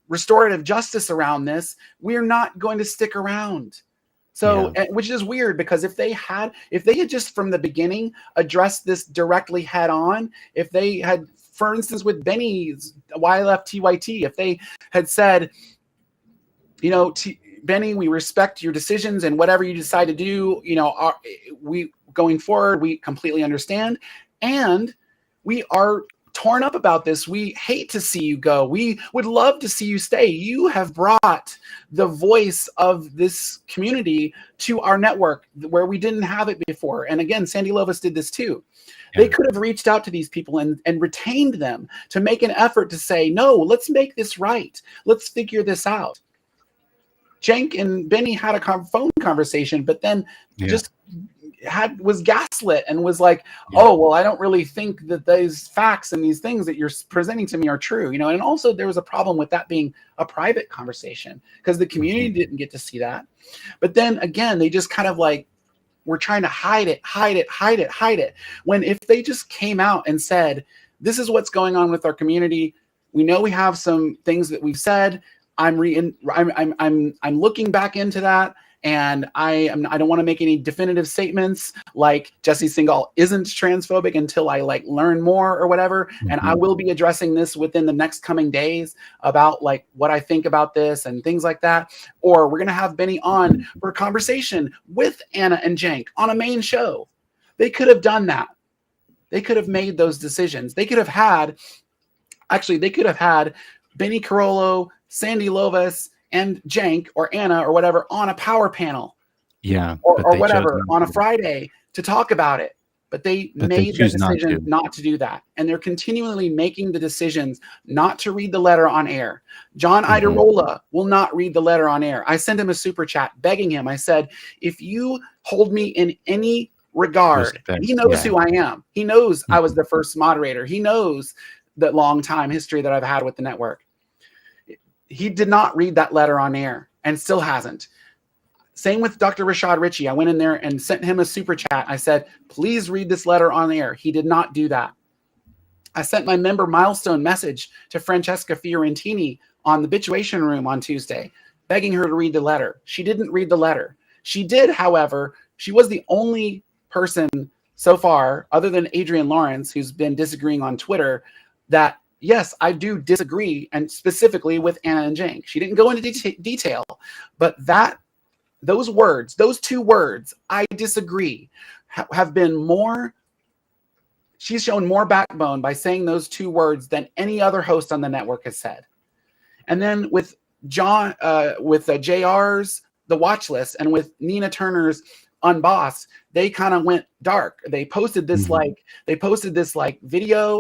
restorative justice around this, we're not going to stick around. So, which is weird, because if they had just from the beginning addressed this directly head on, if they had, for instance, with Benny's Why I Left TYT, if they had said, you know, Benny, we respect your decisions and whatever you decide to do, you know, we going forward, we completely understand. And we are torn up about this. We hate to see you go. We would love to see you stay. You have brought the voice of this community to our network where we didn't have it before. And again, Sandy Lovis did this too. They could have reached out to these people and retained them to make an effort to say, no, let's make this right. Let's figure this out. Cenk and Benny had a phone conversation, but then just was gaslit and was like, oh, well, I don't really think that these facts and these things that you're presenting to me are true, you know. And also there was a problem with that being a private conversation because the community didn't get to see that. But then again, they just kind of like were trying to hide it. When if they just came out and said, this is what's going on with our community. We know we have some things that we've said. I'm looking back into that, and I don't want to make any definitive statements like Jesse Singal isn't transphobic until I like learn more or whatever. And I will be addressing this within the next coming days about like what I think about this and things like that. Or we're gonna have Benny on for a conversation with Ana and Cenk on a main show. They could have done that. They could have made those decisions. They could have had Benny Carollo, Sandy Lovis, and Cenk or Ana or whatever on a power panel. Or whatever on a Friday to talk about it. But they made the decision not to do that. And they're continually making the decisions not to read the letter on air. John Iderola will not read the letter on air. I sent him a super chat begging him. I said, if you hold me in any regard, he knows who I am. He knows I was the first moderator. He knows the long time history that I've had with the network. He did not read that letter on air and still hasn't. Same with Dr. Rashad Ritchie. I went in there and sent him a super chat. I said, please read this letter on air. He did not do that. I sent my member milestone message to Francesca Fiorentini on the Bituation Room on Tuesday, begging her to read the letter. She didn't read the letter. She did, however, she was the only person so far, other than Adrian Lawrence, who's been disagreeing on Twitter, that yes, I do disagree, and specifically with Ana and Cenk. She didn't go into detail, but those words, those 2 words, I disagree, have been more. She's shown more backbone by saying those 2 words than any other host on the network has said. And then with John, with JR's The Watch List, and with Nina Turner's Unbossed, they kind of went dark. They posted this video,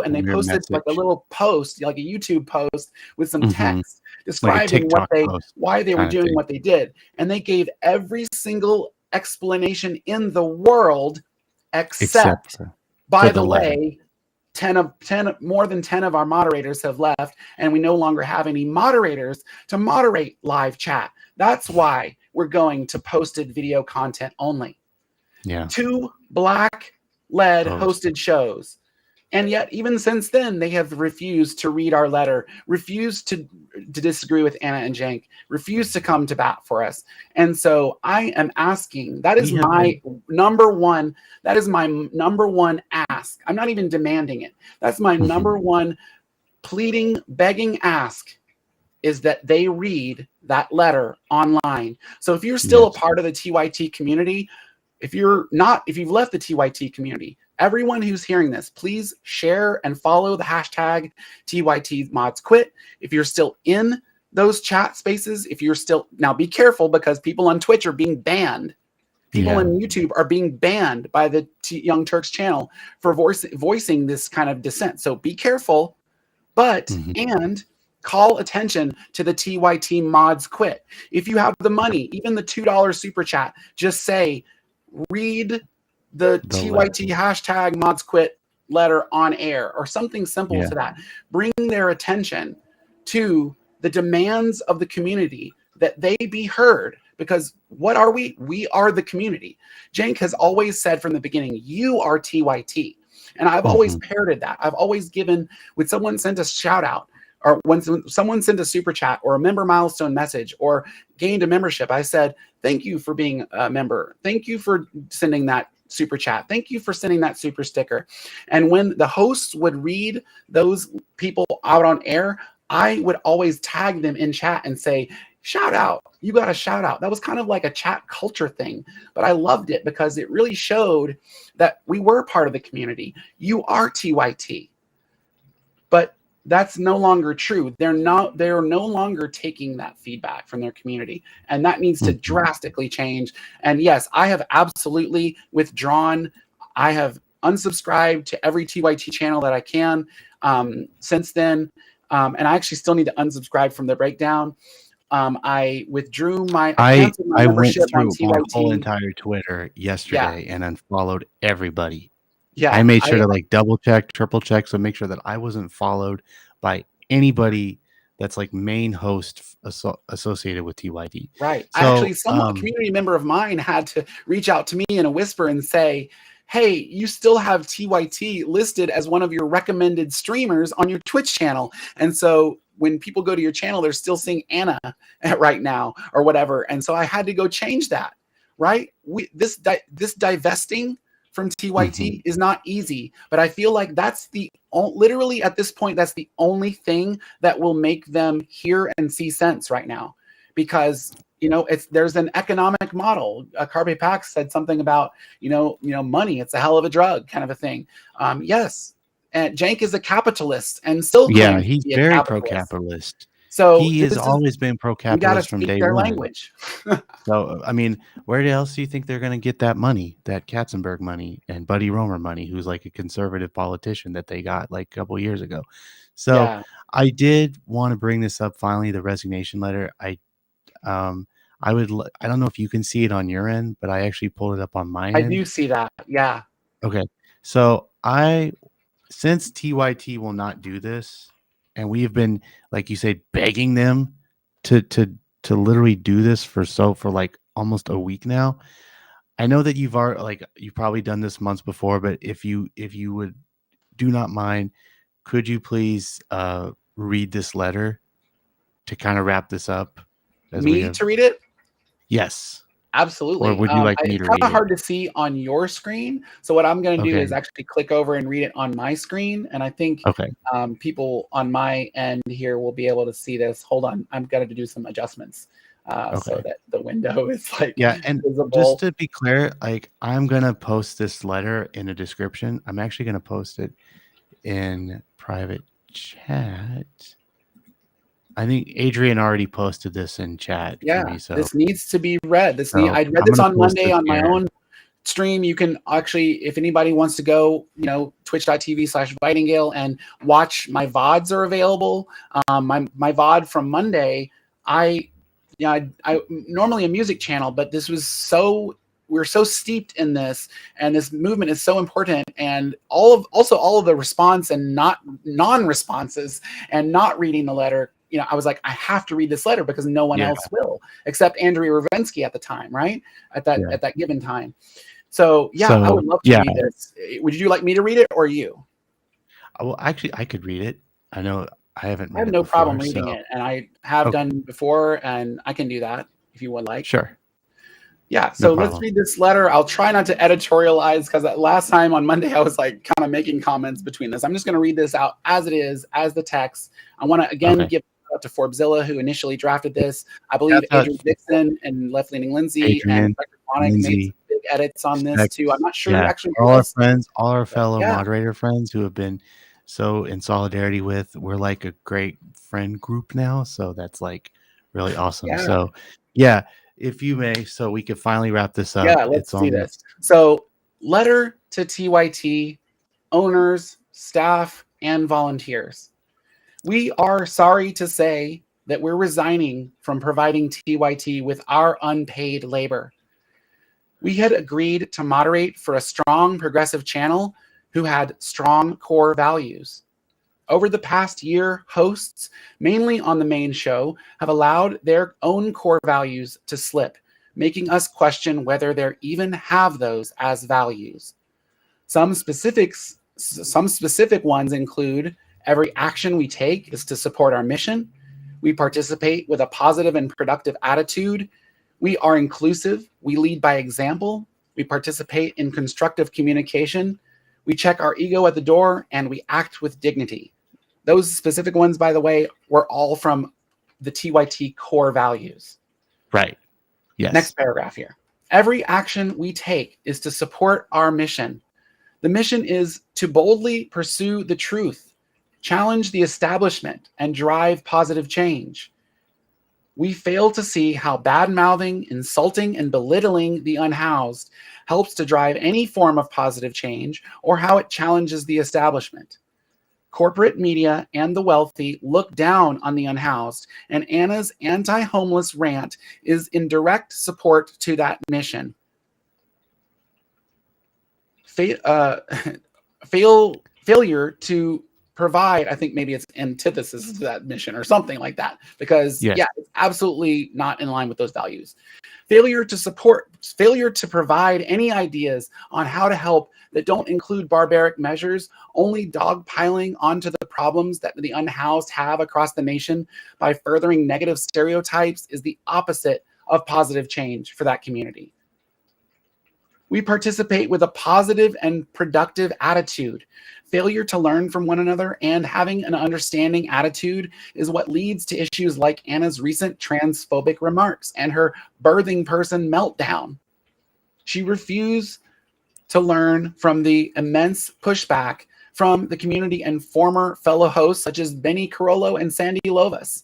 and they posted like a little post, like a YouTube post with some text describing like why they were doing what they did. And they gave every single explanation in the world except by the way, more than 10 of our moderators have left, and we no longer have any moderators to moderate live chat. That's why we're going to posted video content only. 2 Black-led hosted shows. And yet, even since then, they have refused to read our letter, refused to disagree with Ana and Cenk, refused to come to bat for us. And so I am asking, that is my number one ask. I'm not even demanding it. That's my number one pleading, begging ask, is that they read that letter online. So if you're still a part of the TYT community, if you've left the TYT community, everyone who's hearing this, please share and follow the hashtag TYT mods quit. If you're still in those chat spaces, now be careful, because people on Twitch are being banned. People on YouTube are being banned by the Young Turks channel for voicing this kind of dissent. So be careful, but and call attention to the TYT mods quit. If you have the money, even the $2 super chat, just say, read the TYT hashtag mods quit letter on air, or something simple to that. Bring their attention to the demands of the community, that they be heard. Because what are we? We are the community. Cenk has always said from the beginning, you are TYT. And I've always parroted that. I've always given, when someone sent a shout out, or when someone sent a super chat or a member milestone message or gained a membership, I said, thank you for being a member. Thank you for sending that super chat. Thank you for sending that super sticker. And when the hosts would read those people out on air, I would always tag them in chat and say, shout out, you got a shout out. That was kind of like a chat culture thing, but I loved it because it really showed that we were part of the community. You are TYT, but that's no longer true. They're no longer taking that feedback from their community, and that needs to drastically change. And yes, I have absolutely withdrawn. I have unsubscribed to every TYT channel that I can since then, and I actually still need to unsubscribe from the breakdown. I withdrew my membership on through TYT. my whole entire Twitter yesterday and unfollowed everybody. Yeah, I made sure to like double check, triple check, so make sure that I wasn't followed by anybody that's like main host associated with TYT. Right. So, actually, a community member of mine had to reach out to me in a whisper and say, hey, you still have TYT listed as one of your recommended streamers on your Twitch channel. And so when people go to your channel, they're still seeing Ana right now or whatever. And so I had to go change that, right? This divesting from TYT is not easy, but I feel like that's literally at this point, that's the only thing that will make them hear and see sense right now. Because, there's an economic model. Carpe Pax said something about, money, it's a hell of a drug kind of a thing. Yes. And Cenk is a capitalist and still claims he's to be very a pro-capitalist. So he has always been pro-capitalist from day one. Language. So, I mean, where else do you think they're going to get that money, that Katzenberg money and Buddy Romer money, who's like a conservative politician that they got like a couple of years ago? So I did want to bring this up finally, the resignation letter. I don't know if you can see it on your end, but I actually pulled it up on my end. I do see that. Yeah. Okay. So since TYT will not do this, and we have been, like you said, begging them to literally do this for like almost a week now. I know that you've probably done this months before, but if you would do not mind, could you please read this letter to kind of wrap this up? To read it? Yes. Absolutely. Or would you like me to read it? It's kind of hard to see on your screen. So what I'm going to do is actually click over and read it on my screen. And I think people on my end here will be able to see this. Hold on. I'm going to do some adjustments so that the window is like and visible. Just to be clear, like I'm going to post this letter in a description. I'm actually going to post it in private chat. I think Adrian already posted this in chat. Yeah, for me, so this needs to be read. I read this on Monday on my own stream. You can actually, if anybody wants to go, twitch.tv/Vightingale and watch my VODs are available. My VOD from Monday, I normally a music channel, but this was we're so steeped in this, and this movement is so important, and all of the response and non-responses and not reading the letter. I was like, I have to read this letter because no one else will, except Andrea Ravensky at the time, right? At that given time. So I would love to read this. Would you like me to read it or you? Well, actually, I could read it. I know I haven't read it. I have no problem reading it, and I have done before, and I can do that if you would like. Sure. Yeah, so let's read this letter. I'll try not to editorialize because last time on Monday I was like kind of making comments between this. I'm just going to read this out as it is, as the text. I want to again give out to Forbezilla, who initially drafted this. I believe Adrian Dixon and Left Leaning Lindsay and Lindsay big edits on this respect. too. I'm not sure Yeah, actually for who all our else. friends, all our fellow Yeah, moderator friends who have been so in solidarity with, we're like a great friend group now, so that's like really awesome. yeah, So, yeah, if you may, so we could finally wrap this yeah. up. It's Let's do this. almost So, letter to TYT owners, staff, and volunteers. We are sorry to say that we're resigning from providing TYT with our unpaid labor. We had agreed to moderate for a strong progressive channel who had strong core values. Over the past year, hosts, mainly on the main show, have allowed their own core values to slip, making us question whether they even have those as values. Some specific ones include every action we take is to support our mission. We participate with a positive and productive attitude. We are inclusive. We lead by example. We participate in constructive communication. We check our ego at the door and we act with dignity. Those specific ones, by the way, were all from the TYT core values. right. Yes. Next paragraph here. Every action we take is to support our mission. The mission is to boldly pursue the truth, challenge the establishment, and drive positive change. We fail to see how bad-mouthing, insulting, and belittling the unhoused helps to drive any form of positive change or how it challenges the establishment. Corporate media and the wealthy look down on the unhoused, and Anna's anti-homeless rant is in direct support to that mission. Failure to provide, I think maybe it's antithesis to that mission or something like that, because Yes. yeah, it's absolutely not in line with those values. Failure to provide any ideas on how to help that don't include barbaric measures, only dogpiling onto the problems that the unhoused have across the nation by furthering negative stereotypes is the opposite of positive change for that community. We participate with a positive and productive attitude. Failure to learn from one another and having an understanding attitude is what leads to issues like Anna's recent transphobic remarks and her birthing person meltdown. She refused to learn from the immense pushback from the community and former fellow hosts such as Benny Carollo and Sandy Lovas.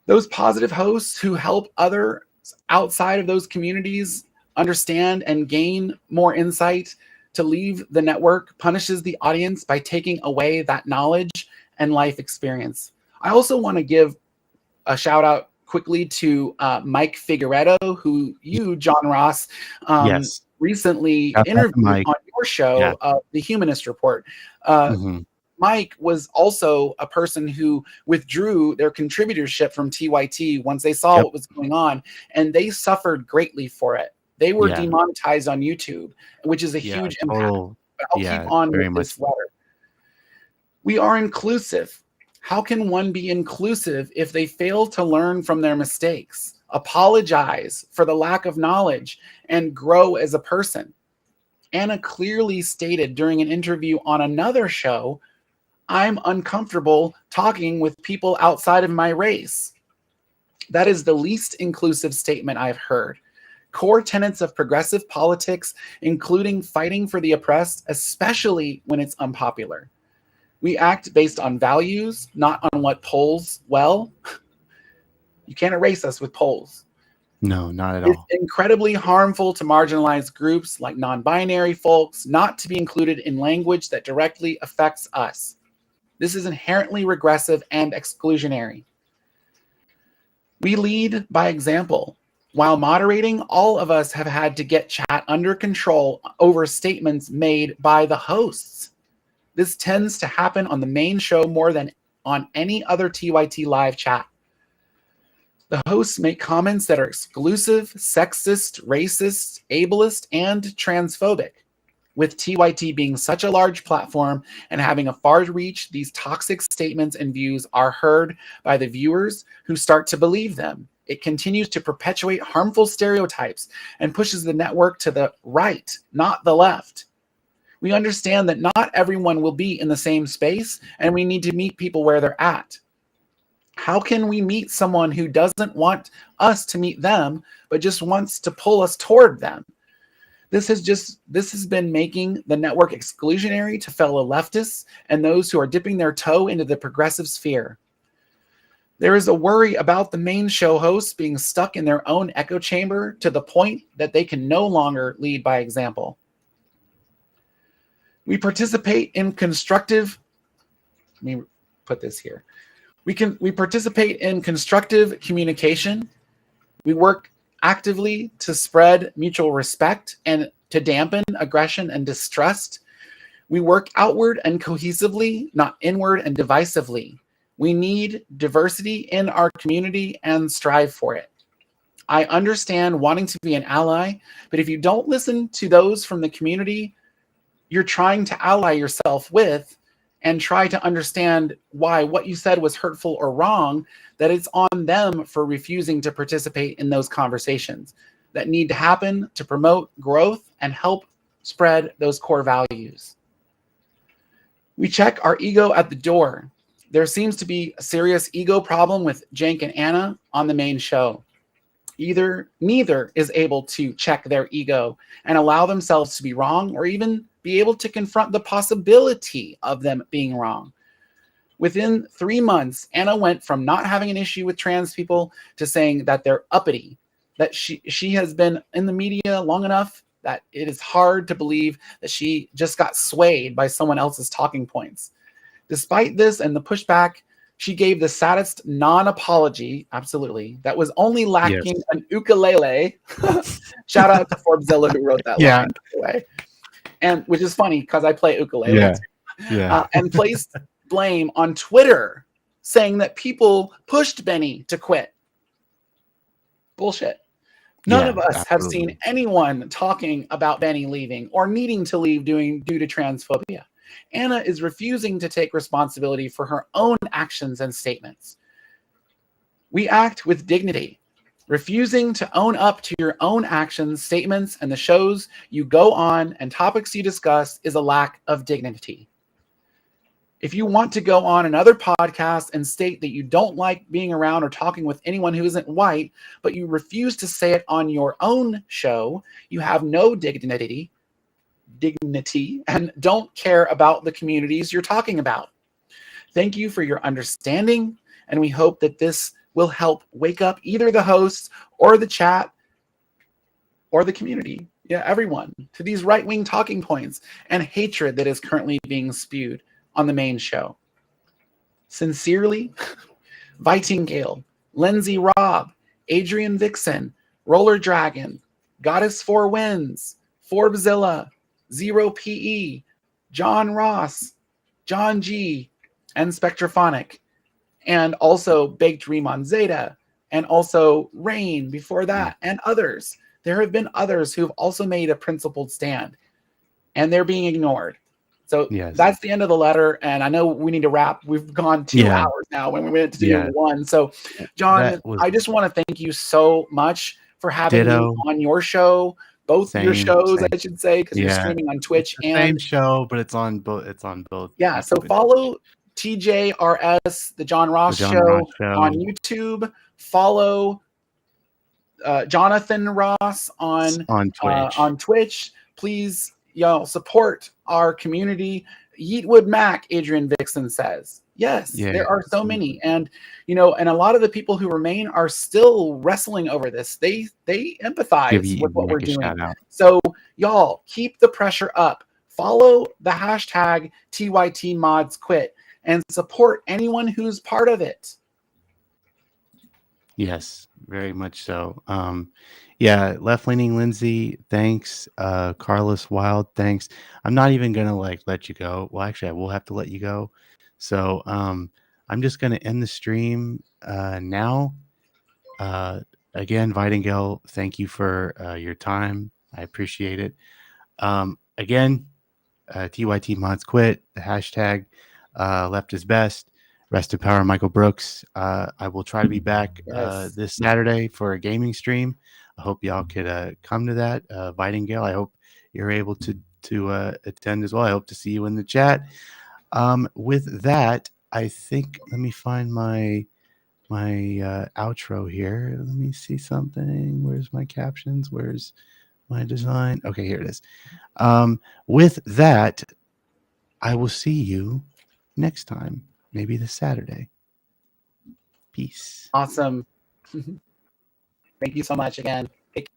Those positive hosts who help others outside of those communities understand and gain more insight to leave the network punishes the audience by taking away that knowledge and life experience. I also want to give a shout out quickly to Mike Figueredo, who you, John Ross, Yes. recently Shout out to interviewed Mike. on your show, The Humanist Report. Mike was also a person who withdrew their contributorship from TYT once they saw what was going on, and they suffered greatly for it. They were demonetized on YouTube, which is a huge impact. But I'll keep on with this letter. We are inclusive. How can one be inclusive if they fail to learn from their mistakes, apologize for the lack of knowledge, and grow as a person? Anna clearly stated during an interview on another show, I'm uncomfortable talking with people outside of my race. That is the least inclusive statement I've heard. Core tenets of progressive politics, including fighting for the oppressed, especially when it's unpopular. We act based on values, not on what polls well. You can't erase us with polls. No, not at all. It's incredibly harmful to marginalized groups like non-binary folks not to be included in language that directly affects us. This is inherently regressive and exclusionary. We lead by example. While moderating, all of us have had to get chat under control over statements made by the hosts. This tends to happen on the main show more than on any other TYT live chat. The hosts make comments that are exclusive, sexist, racist, ableist, and transphobic. With TYT being such a large platform and having a far reach, these toxic statements and views are heard by the viewers who start to believe them. It continues to perpetuate harmful stereotypes and pushes the network to the right, not the left. We understand that not everyone will be in the same space, and we need to meet people where they're at. How can we meet someone who doesn't want us to meet them, but just wants to pull us toward them? This has been making the network exclusionary to fellow leftists and those who are dipping their toe into the progressive sphere. There is a worry about the main show hosts being stuck in their own echo chamber to the point that they can no longer lead by example. We participate in constructive, let me put this here. We participate in constructive communication. We work actively to spread mutual respect and to dampen aggression and distrust. We work outward and cohesively, not inward and divisively. We need diversity in our community and strive for it. I understand wanting to be an ally, but if you don't listen to those from the community you're trying to ally yourself with and try to understand why what you said was hurtful or wrong, that it's on them for refusing to participate in those conversations that need to happen to promote growth and help spread those core values. We check our ego at the door. There seems to be a serious ego problem with Cenk and Ana on the main show. Neither is able to check their ego and allow themselves to be wrong or even be able to confront the possibility of them being wrong. Within 3 months, Ana went from not having an issue with trans people to saying that they're uppity, that she has been in the media long enough that it is hard to believe that she just got swayed by someone else's talking points. Despite this and the pushback, she gave the saddest non-apology, absolutely, that was only lacking an ukulele. Shout out to Forbezilla who wrote that line, by the way. And which is funny because I play ukulele. And placed blame on Twitter, saying that people pushed Benny to quit. Bullshit. None of us have seen anyone talking about Benny leaving or needing to leave due to transphobia. Ana is refusing to take responsibility for her own actions and statements. We act with dignity. Refusing to own up to your own actions, statements, and the shows you go on and topics you discuss is a lack of dignity. If you want to go on another podcast and state that you don't like being around or talking with anyone who isn't white, but you refuse to say it on your own show, you have no dignity and don't care about the communities you're talking about. Thank you for your understanding, and we hope that this will help wake up either the hosts or the chat or the community, everyone, to these right-wing talking points and hatred that is currently being spewed on the main show. Sincerely, Vightingale, Lindsay Robb, Adrian Vixen, Roller Dragon, Goddess Four Winds, Forbezilla, Zero PE, John Ross, John G, and Spectrophonic, and also Baked Riemann Zeta, and also Rain before that, and others. There have been others who've also made a principled stand, and they're being ignored. So that's the end of the letter, and I know we need to wrap. We've gone 2 hours now when we went to do 1. So, John, I just want to thank you so much for having me on your show. Both your shows, I should say, because you're streaming on Twitch and same show, but it's on both. It's on both. Yeah, so follow TJRS, the John Ross Show on YouTube. Follow Jonathan Ross on Twitch. Please, y'all support our community. Yeetwood Mac, Adrian Vixen says. Yes, there are so many. And, and a lot of the people who remain are still wrestling over this. They empathize with what we're doing. So, y'all, keep the pressure up. Follow the hashtag TYT Mods Quit and support anyone who's part of it. Yes, very much so. Left-leaning Lindsay, thanks. Carlos Wild, thanks. I'm not even gonna let you go. Well, actually, I will have to let you go. So I'm just gonna end the stream now. Again, Vightingale, thank you for your time. I appreciate it. Again, TYT Mods Quit. The hashtag left is best. Rest in power, Michael Brooks. I will try to be back this Saturday for a gaming stream. I hope y'all could come to that. Vightingale, I hope you're able to attend as well. I hope to see you in the chat. With that, I think let me find my outro here. Let me see something. Where's my captions? Where's my design. Okay, here it is. With that, I will see you next time, maybe this Saturday. Peace. Awesome. Thank you so much again. Take